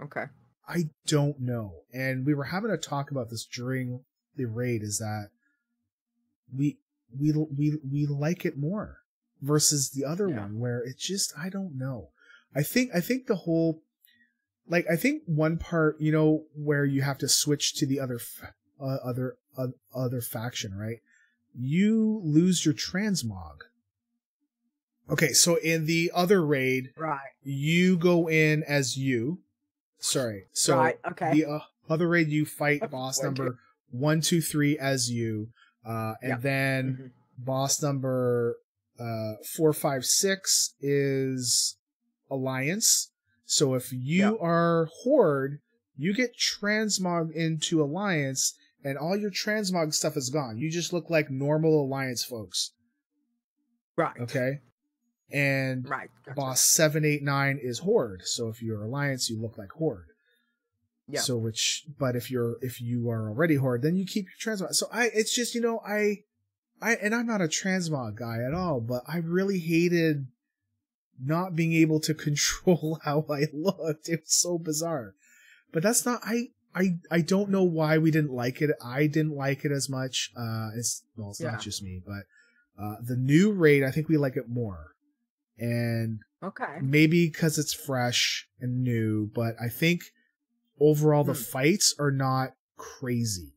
Okay. I don't know. And we were having a talk about this during the raid, is that we like it more versus the other one where it just, I don't know. I think the whole, like, I think one part, where you have to switch to the other faction, right? You lose your transmog. Okay, so in the other raid, you go in as you. Sorry. So the other raid, you fight boss number 1, 2, 3 as you. And then boss number 4, 5, 6 is Alliance. So if you are Horde, you get transmog into Alliance, and all your transmog stuff is gone. You just look like normal Alliance folks. Right. Okay? And boss 7, 8, 9 is Horde. So if you're Alliance, you look like Horde. Yeah. So but if you are already Horde, then you keep your transmog. So it's just, and I'm not a transmog guy at all, but I really hated not being able to control how I looked. It was so bizarre. But that's not, I don't know why we didn't like it. I didn't like it as much. It's not just me, but the new raid, I think we like it more. And maybe because it's fresh and new, but I think overall the fights are not crazy.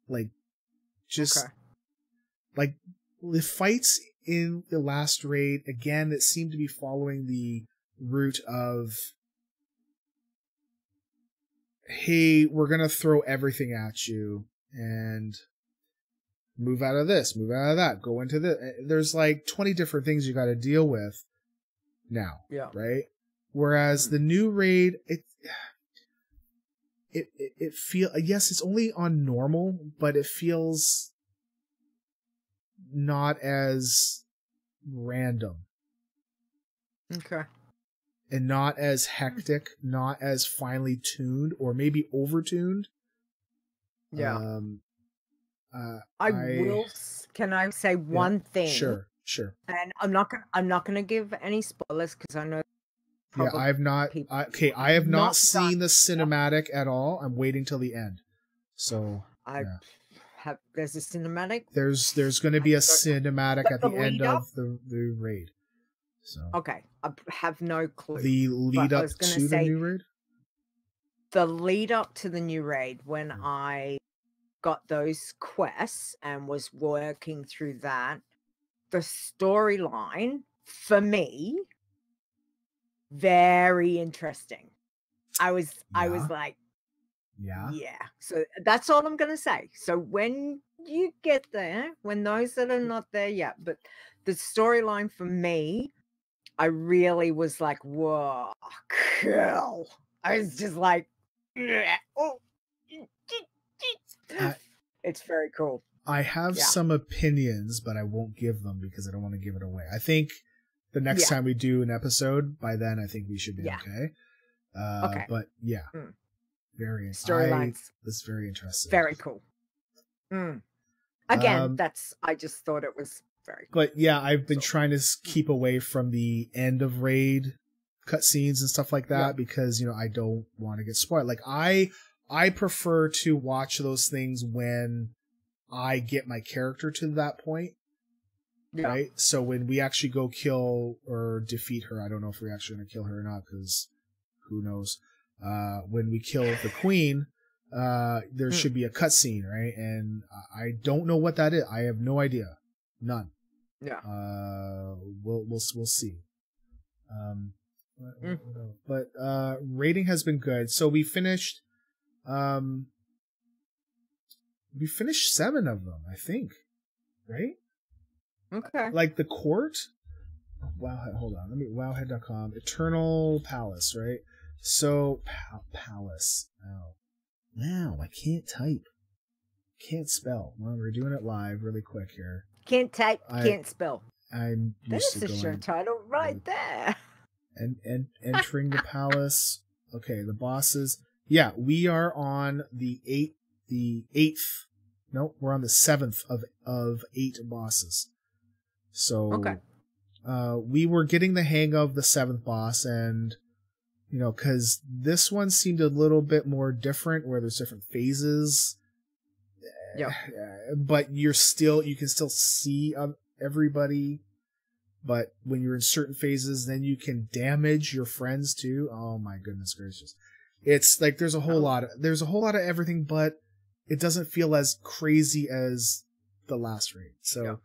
Like, just like the fights in the last raid, again, it seemed to be following the route of hey, we're going to throw everything at you and move out of this, move out of that, go into this. There's like 20 different things you got to deal with now, right? Whereas the new raid, it feel, yes, it's only on normal, but it feels not as random. Okay. And not as hectic, not as finely tuned, or maybe over-tuned. Yeah. Can I say one thing? Sure. And I'm not gonna give any spoilers because I know. Yeah, I have not seen the cinematic at all. I'm waiting till the end. So there's a cinematic. There's going to be a cinematic at the end of the raid. So okay, I have no clue. The lead up to the new raid? The lead up to the new raid, when I got those quests and was working through that, the storyline for me, very interesting. I was like, yeah. So that's all I'm gonna say. So when you get there, when those that are not there yet, but the storyline for me, I really was like, whoa, cool. I was just like, oh, it's very cool. I have some opinions, but I won't give them because I don't want to give it away. I think the next time we do an episode, by then I think we should be okay. Okay. But very storylines. That's very interesting. Very cool. Again, I just thought it was very cool. But I've been trying to keep away from the end of raid cutscenes and stuff like that because I don't want to get spoiled. Like I prefer to watch those things when I get my character to that point. Right? So when we actually go kill or defeat her, I don't know if we're actually going to kill her or not because who knows. When we kill the queen, there should be a cutscene, right? And I don't know what that is. I have no idea. None. Yeah. We'll see. But rating has been good. So we finished 7 of them, I think. Right? Okay. Like the court. Wowhead, hold on. Wowhead.com. Eternal Palace, right? So Palace. Oh. Wow, I can't type. Can't spell. Well, we're doing it live really quick here. Can't type, can't spell. I'm used to going... That's a show title right there. And entering the palace. Okay, the bosses. Yeah, we are on the 8th. No, we're on the 7th of 8 bosses. So we were getting the hang of the 7th boss, and because this one seemed a little bit more different, where there's different phases. Yeah. But you can still see everybody. But when you're in certain phases, then you can damage your friends too. Oh my goodness gracious! It's like there's a whole lot of everything, but it doesn't feel as crazy as the last raid. So,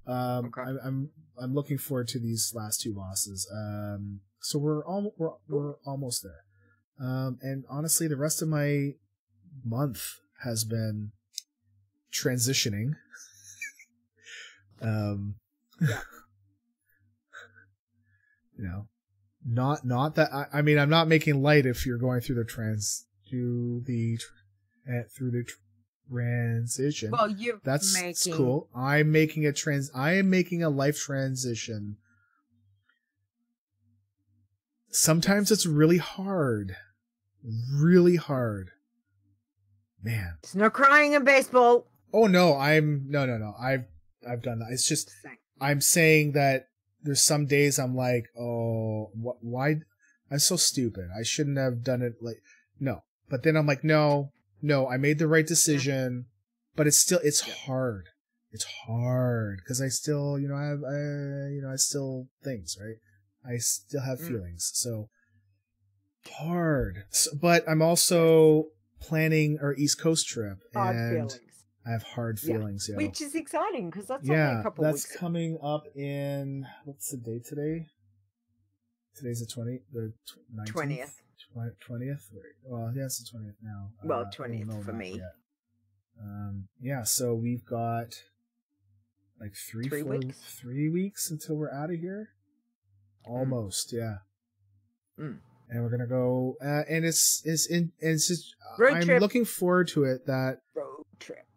I'm looking forward to these last 2 bosses. So we're almost there. And honestly, the rest of my month has been transitioning. Not that I mean, I'm not making light if you're going through the transition. Well, that's cool. I am making a life transition. Sometimes it's really hard. Really hard. Man. There's no crying in baseball. Oh no, no. I've done that. It's just I'm saying that there's some days I'm like, oh, why? I'm so stupid. I shouldn't have done it. Like, no. But then I'm like, no, I made the right decision. But it's hard. It's hard because I still, I still things, right? I still have feelings, so hard. But I'm also planning our East Coast trip, and I have hard feelings, which is exciting because that's only a couple weeks. That's coming up in what's the date today? Today's the 19th. 20th. Well, yes, it's 20th now. Well, 20th for me. Yeah, so we've got like 3 weeks until we're out of here. Almost, yeah. And we're gonna go, and it's just, I'm looking forward to it. That road trip.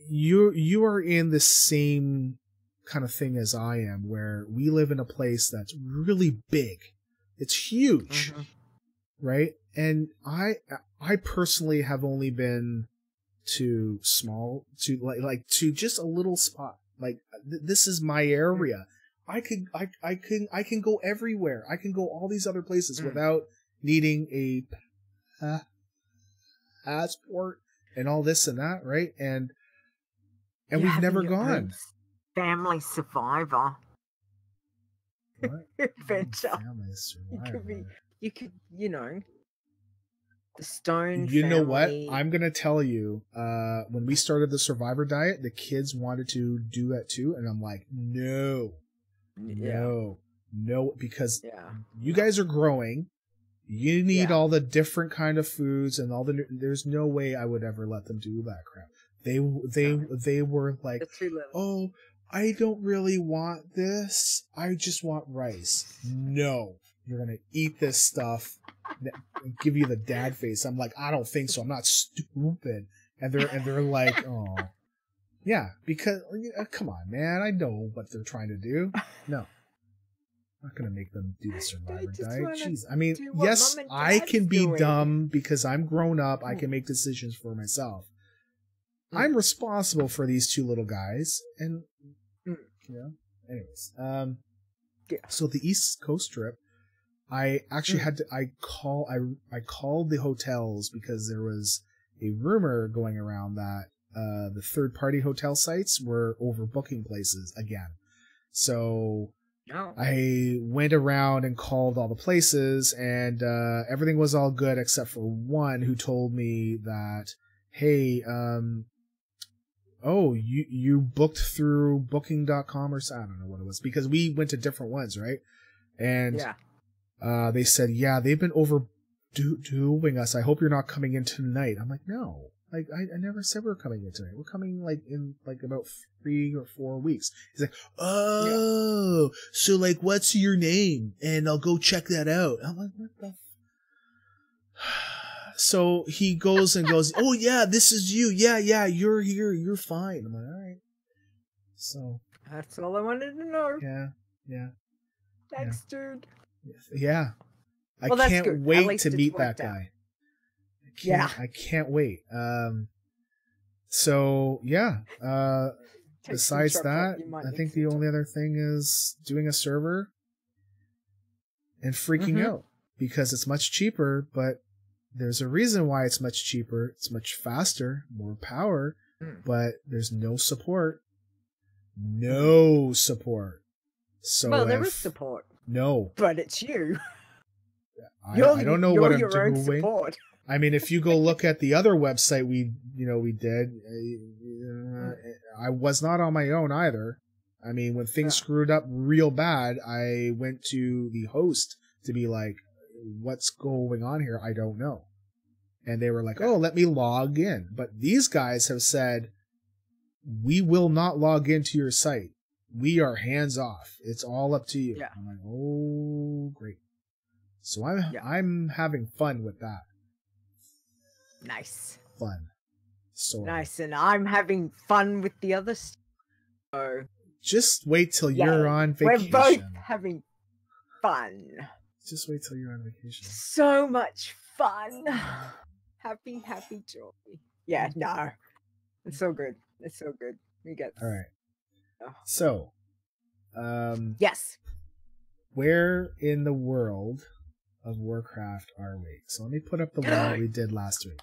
You are in the same kind of thing as I am, where we live in a place that's really big. It's huge, right? And I personally have only been to to just a little spot. Like this is my area. I can go everywhere. I can go all these other places without needing a passport and all this and that, right? And we've never gone. Family survivor. What? Adventure. Family survivor. You could, the stone. You know what? I'm gonna tell you. When we started the Survivor diet, the kids wanted to do that too, and I'm like, no, because you guys are growing. You need all the different kind of foods and all the. There's no way I would ever let them do that crap. They were like, oh, I don't really want this. I just want rice. No, you're gonna eat this stuff and give you the dad face. I'm like, I don't think so. I'm not stupid. And they're like, oh, yeah, because come on, man. I know what they're trying to do. No. I'm not gonna make them do the Survivor diet. Jeez, I mean, yes, I can be dumb because I'm grown up. I can make decisions for myself. I'm responsible for these two little guys, and anyways, so the East Coast trip, I actually had to. I called the hotels because there was a rumor going around that the third-party hotel sites were overbooking places again. So I went around and called all the places, and everything was all good except for one who told me that, hey, oh, you booked through booking.com or I don't know what it was, because we went to different ones, right? And they said, yeah, they've been overdoing us. I hope you're not coming in tonight. I'm like, no. Like, I never said we were coming in tonight. We're coming, like, in, like, about 3 or 4 weeks. He's like, oh, so, like, what's your name? And I'll go check that out. I'm like, what the So he goes and goes, oh, yeah, this is you. Yeah, you're here. You're fine. I'm like, all right. So. That's all I wanted to know. Yeah. Thanks, dude. Yeah. I can't wait to meet that guy. I can't wait. So yeah. Besides that, I think the only other thing is doing a server and freaking out because it's much cheaper, but there's a reason why it's much cheaper. It's much faster, more power, but there's no support. No support. So there is support. No. But it's you. I don't know what I'm doing. Support. I mean, if you go look at the other website we did, I was not on my own either. I mean, when things screwed up real bad, I went to the host to be like, what's going on here? I don't know. And they were like, oh, let me log in. But these guys have said, we will not log into your site. We are hands off. It's all up to you. Yeah. I'm like, oh, great. So I'm having fun with that. Nice. Fun. So nice, and I'm having fun with the other stuff. So just wait till you're on vacation. We're both having fun. Just wait till you're on vacation. So much fun. Happy joy. Yeah, no. It's so good. It's so good. We get all right. So, yes. Where in the world of Warcraft are we? So let me put up the one that we did last week.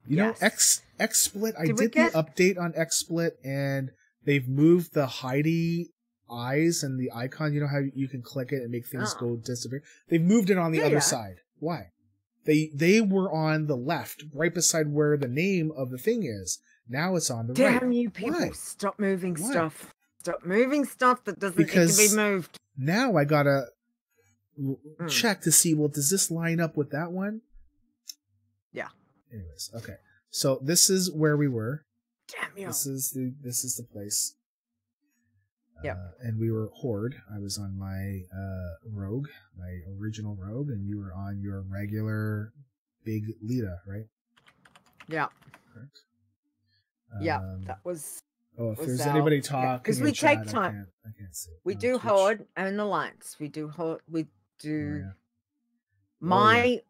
You know, XSplit. I did the update on XSplit, and they've moved the Heidi eyes and the icon. You know how you can click it and make things go disappear? They've moved it on the other side. Why? They were on the left, right beside where the name of the thing is. Now it's on the right. Damn you people! Why? Stop moving stuff. Stop moving stuff that doesn't need to be moved. Now I gotta check to see, well, does this line up with that one? Yeah. Anyways, okay. So this is where we were. Damn you. This is the place. Yeah. And we were Horde. I was on my rogue, my original rogue, and you were on your regular big Leeta, right? Yeah. Correct. Yeah, that was. Oh, if there's anybody talking, because we take time. I can't see. We do Horde and Alliance. We do Horde. We do my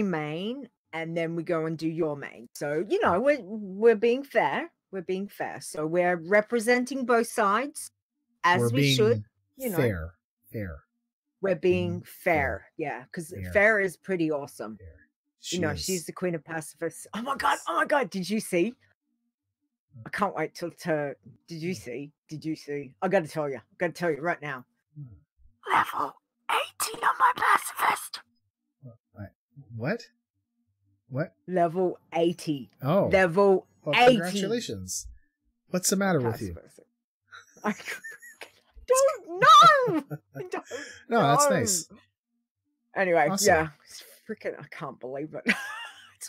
main, and then we go and do your main. So we're being fair. We're being fair. So we're representing both sides as we should. Fair. We're being fair. Yeah, because fair is pretty awesome. Fair. She's the queen of pacifists. Oh my god! Did you see? I can't wait till Did you see? I got to tell you right now. Level 80 on my pacifist. What? Level 80. Oh. Level 80. Congratulations. What's the matter with you? I don't know. No, that's nice. Anyway, awesome. Yeah. It's freaking, I can't believe it.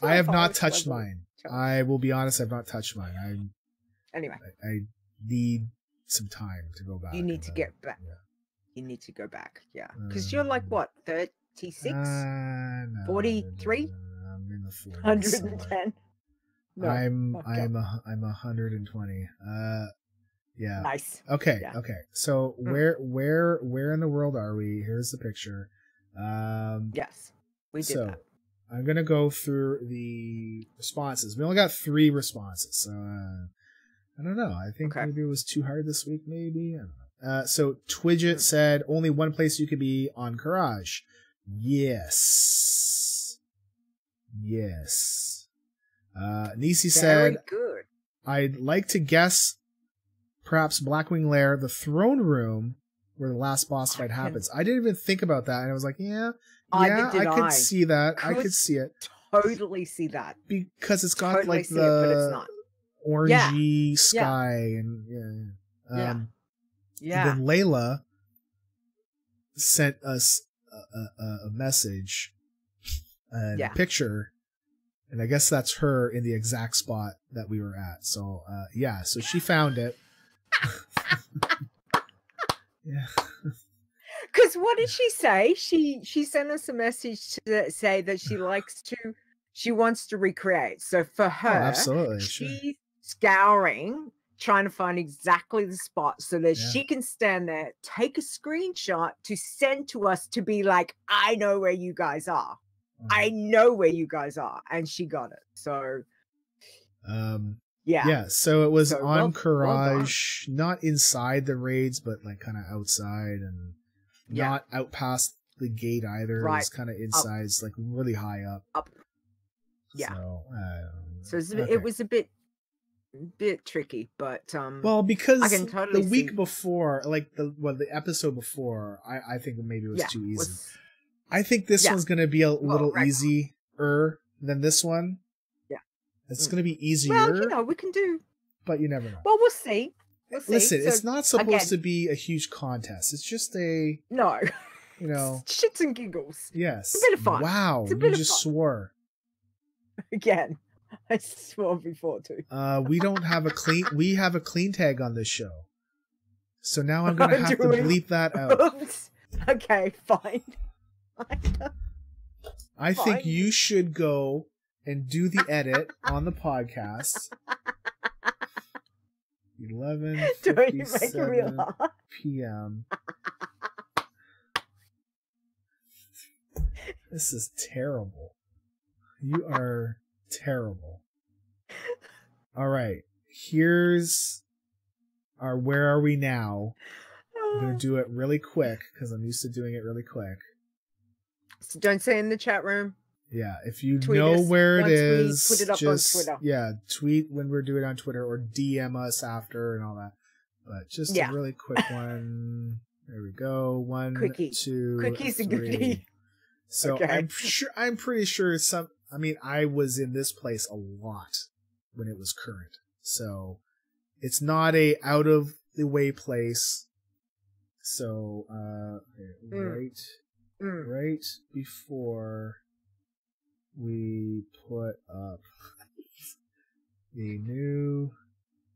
I have not touched mine. I will be honest, I've not touched mine. Anyway. I need some time to go back. You need to get back. Yeah. You need to go back. Yeah. Because you're like, what, 36? 43? I'm in the 40s. 110? No. I'm 120. Yeah. Nice. Okay. Yeah. Okay. So where in the world are we? Here's the picture. Yes. We did that. I'm going to go through the responses. We only got 3 responses. So, I don't know. I think maybe it was too hard this week, maybe. I don't know. So Twidget said, only one place you could be on Ahn'Qiraj. Yes. Nisi said, good. I'd like to guess perhaps Blackwing Lair, the throne room where the last boss fight happens. I didn't even think about that. And I was like, I could see that. I could see it. Totally see that. Because it's got totally like the but it's not. Orangey sky and and then Leila sent us a message and a picture, and I guess that's her in the exact spot that we were at. So so she found it. Yeah. Because what did she say? She sent us a message to say that she wants to recreate. So for her, absolutely, she's scouring, trying to find exactly the spot so that she can stand there, take a screenshot to send to us to be like, I know where you guys are. I know where you guys are. And she got it. So so it was on Ahn'Qiraj, not inside the raids, but like kind of outside and not out past the gate either. Right. It was kind of inside, it's like really high up. Yeah. So it was a bit tricky, but well, because I can totally the week before, like the episode before, I think maybe it was too easy. I think this one's gonna be a little easier than this one. It's going to be easier. Well, we can do. But you never know. Well, we'll see. Listen, it's not supposed to be a huge contest. It's just a... No. Shits and giggles. Yes. It's a bit of fun. Wow, you just swore. Again. I swore before, too. We have a clean tag on this show. So now I'm going to have to bleep that out. Oops. Okay, fine. I think you should go and do the edit on the podcast. 11:57 p.m. This is terrible. You are terrible. All right. Here's our where are we now? I'm going to do it really quick because I'm used to doing it really quick. So don't say in the chat room. Yeah, if you know where it is, put it up just on Twitter. Yeah, tweet when we're doing it on Twitter or DM us after and all that. But just a really quick one. There we go. 1, Quickie. 2, Quickie's 3. a goodie. So I'm pretty sure I was in this place a lot when it was current. So it's not a out of the way place. So right right before we put up the new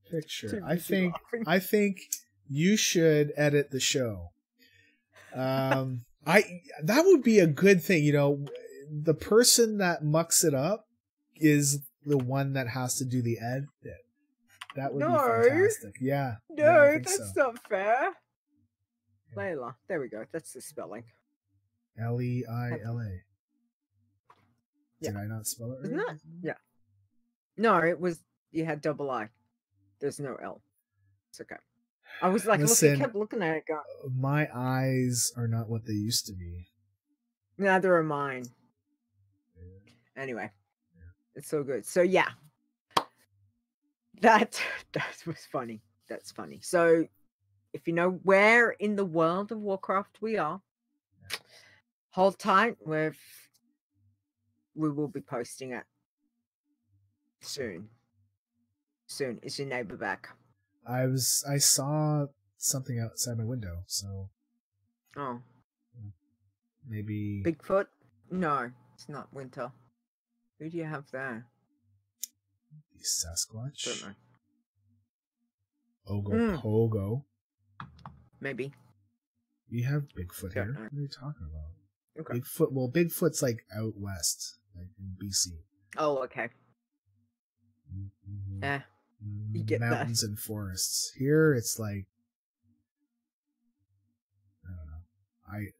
picture. I think you should edit the show. That would be a good thing, you know. The person that mucks it up is the one that has to do the edit. That would be fantastic. Yeah. No, that's not fair. Leila. There we go. That's the spelling. Leila. Did I not spell it right? Isn't it? Yeah. No, it was, you had double I. There's no L. It's okay. I was like, I kept looking at it going, my eyes are not what they used to be. Neither are mine. Yeah. Anyway. Yeah. It's so good. So yeah. That was funny. That's funny. So if you know where in the world of Warcraft we are, hold tight. We will be posting it soon. Soon. Is your neighbor back? I saw something outside my window, so. Oh. Maybe. Bigfoot? No, it's not winter. Who do you have there? The Sasquatch. Don't know. Pogo. Maybe. We have Bigfoot here. What are you talking about? Okay. Bigfoot's like out west, like in BC. Oh, okay. Yeah. You get mountains that. And forests. Here it's like, I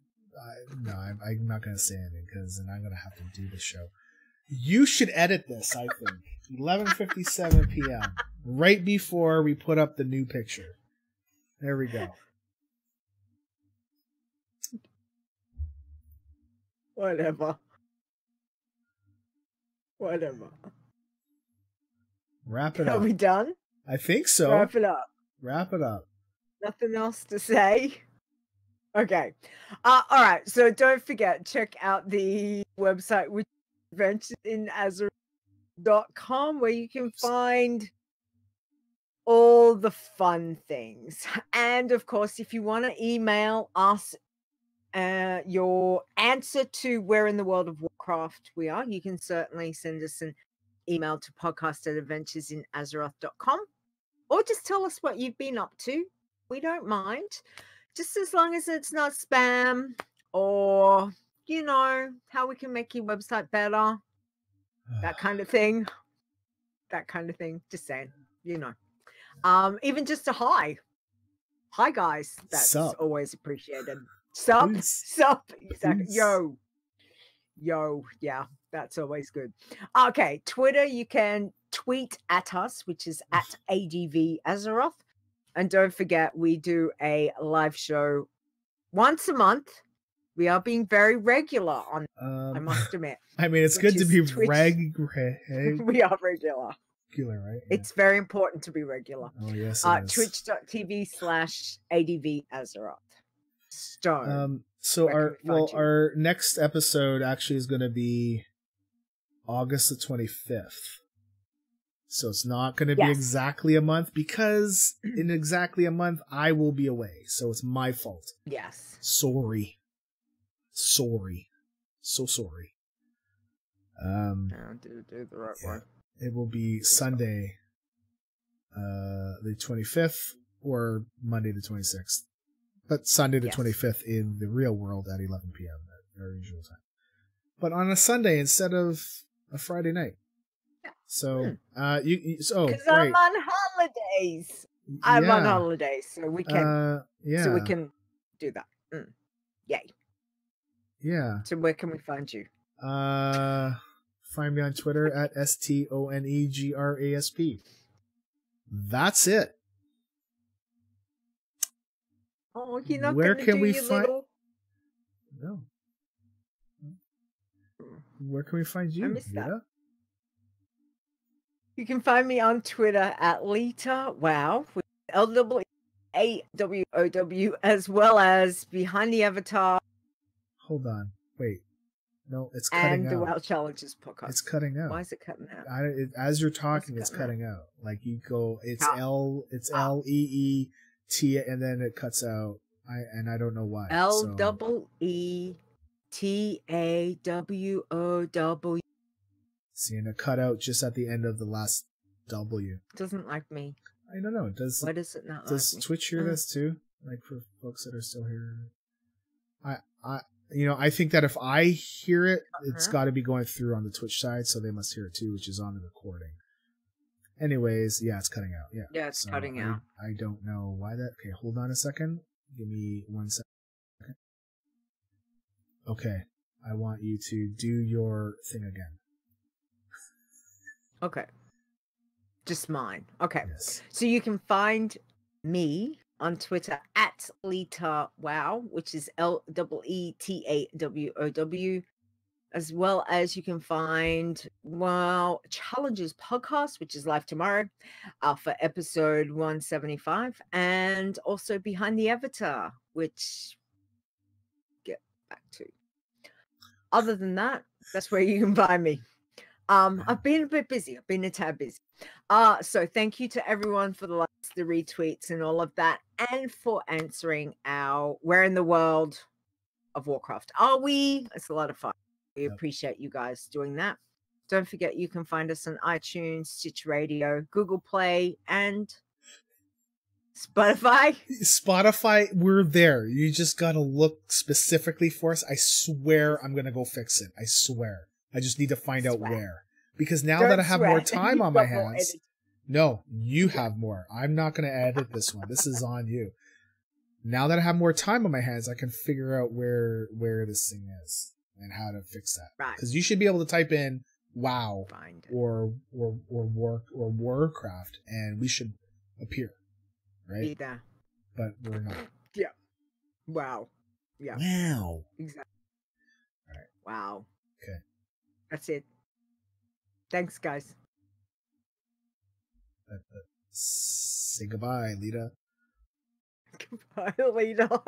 don't know. I'm not gonna say anything because then I'm gonna have to do the show. You should edit this. I think 11:57 p.m. right before we put up the new picture. There we go. Whatever. Wrap it up. Are we done? I think so. Wrap it up. Nothing else to say? Okay. All right. So don't forget, check out the website, which is adventuresinAzeroth.com, where you can find all the fun things. And of course, if you want to email us your answer to where in the world of Warcraft we are, you can certainly send us an email to podcast@adventuresinAzeroth.com, or just tell us what you've been up to. We don't mind, just as long as it's not spam or, you know, how we can make your website better, that kind of thing. Just saying, you know. Even just a hi guys, that's always appreciated. Sup, exactly. Yo, yeah, that's always good. Okay, Twitter, you can tweet at us, which is at ADV Azeroth. And don't forget, we do a live show once a month. We are being very regular on, I must admit. I mean, it's good to be regular. We are regular. Right? Yeah. It's very important to be regular. Oh, yes, Twitch.tv/ADV Azeroth. So our next episode actually is going to be August the 25th. So it's not going to be exactly a month, because in exactly a month I will be away. So it's my fault. Yes. Sorry. So sorry. Do the right one. It will be Sunday, the 25th, or Monday the 26th. But Sunday the 25th in the real world at 11 p.m. at our usual time. But on a Sunday instead of a Friday night. Yeah. So, because I'm on holidays. I'm on holidays, so we can. So we can do that. Yay. Yeah. So where can we find you? Find me on Twitter at STONEGRASP. That's it. Oh, you're not where can we find? No. Where can we find you? I missed that. You can find me on Twitter at Leeta. Wow, with LWAWOW, as well as Behind the Avatar. Hold on, wait. No, it's cutting out. And the WoW Challenges podcast. It's cutting out. Why is it cutting out? As you're talking, it's cutting out. Like you go, it's LEET, and then it cuts out. I don't know why. LEET. Tawow. Seeing a cutout just at the end of the last W. Doesn't like me. I don't know. Why does it not like me? Does Twitch hear this too? Like for folks that are still here. I think that if I hear it, it's got to be going through on the Twitch side, so they must hear it too, which is on the recording. Anyways, yeah, it's cutting out. Yeah, it's cutting out. I don't know why that. Okay, hold on a second. Give me 1 second. Okay, I want you to do your thing again. Okay. Just mine. Okay. Yes. So you can find me on Twitter at Leeta Wow, which is LEETAWOW, as well as you can find Challenges Podcast, which is live tomorrow, Alpha episode 175, and also Behind the Avatar, which get back to. Other than that, that's where you can find me. I've been a bit busy. I've been a tad busy. So thank you to everyone for the likes, the retweets, and all of that, and for answering our "Where in the World of Warcraft are we?" It's a lot of fun. We appreciate you guys doing that. Don't forget you can find us on iTunes, Stitch Radio, Google Play, and Spotify. Spotify, we're there. You just gotta look specifically for us. I swear I'm gonna go fix it. I swear. I just need to find out where. Because now that I have more time on my hands... No, you have more. I'm not going to edit this one. This is on you. Now that I have more time on my hands, I can figure out where this thing is and how to fix that. Right. Because you should be able to type in WoW or Warcraft, and we should appear, right? Either. But we're not. Yeah. Wow. Yeah. Wow. Exactly. All right. Wow. Okay. That's it. Thanks, guys. Say goodbye, Leeta. Goodbye, Leila.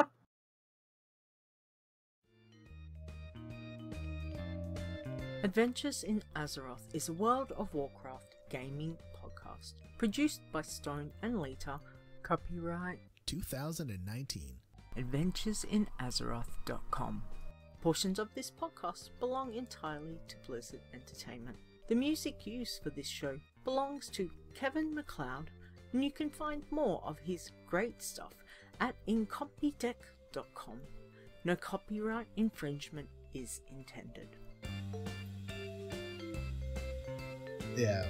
Adventures in Azeroth is a World of Warcraft gaming podcast produced by Stone and Leeta. Copyright 2019. AdventuresinAzeroth.com. Portions of this podcast belong entirely to Blizzard Entertainment. The music used for this show belongs to Kevin MacLeod, and you can find more of his great stuff at incompetech.com. No copyright infringement is intended. Yeah.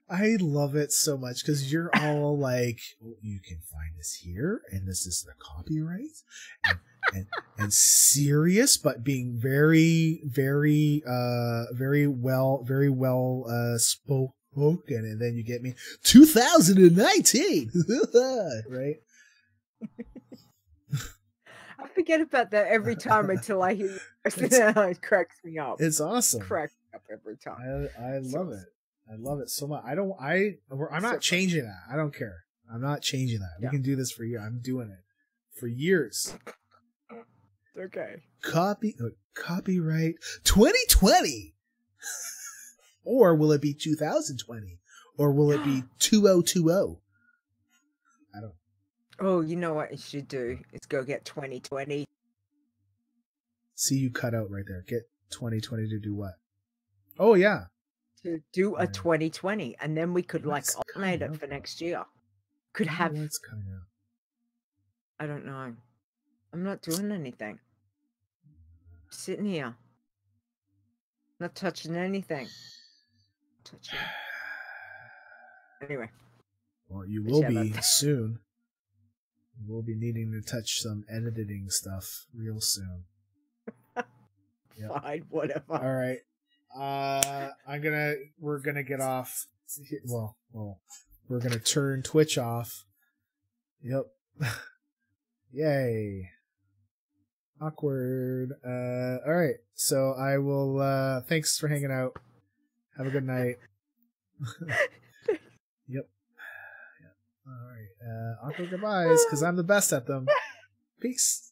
I love it so much because you're all like, oh, you can find this here, and this is the copyright, and serious, but being very, very, very well spoken, and then you get me 2019, right? I forget about that every time until I hear you. It cracks me up. It's awesome. Cracks me up every time. I love it. I love it so much. I'm not changing that. I don't care. I'm not changing that. We can do this for years. I'm doing it for years. Okay. Copyright 2020. Or will it be 2020? Or will it be 2020? I don't. Oh, you know what you should do? Is go get 2020. See, you cut out right there. Get 2020 to do what? Oh, yeah. To do a 2020, and then we could alternate it for next year. Could have. What's coming out? I don't know. I'm not doing anything. I'm sitting here, not touching anything. Anyway. Well, you will be soon. We'll be needing to touch some editing stuff real soon. Yep. Fine, whatever. All right. We're gonna get off. Well, we're gonna turn Twitch off. Yep. Yay. Awkward. All right. So I will, thanks for hanging out. Have a good night. Yep. All right. Awkward goodbyes, because I'm the best at them. Peace.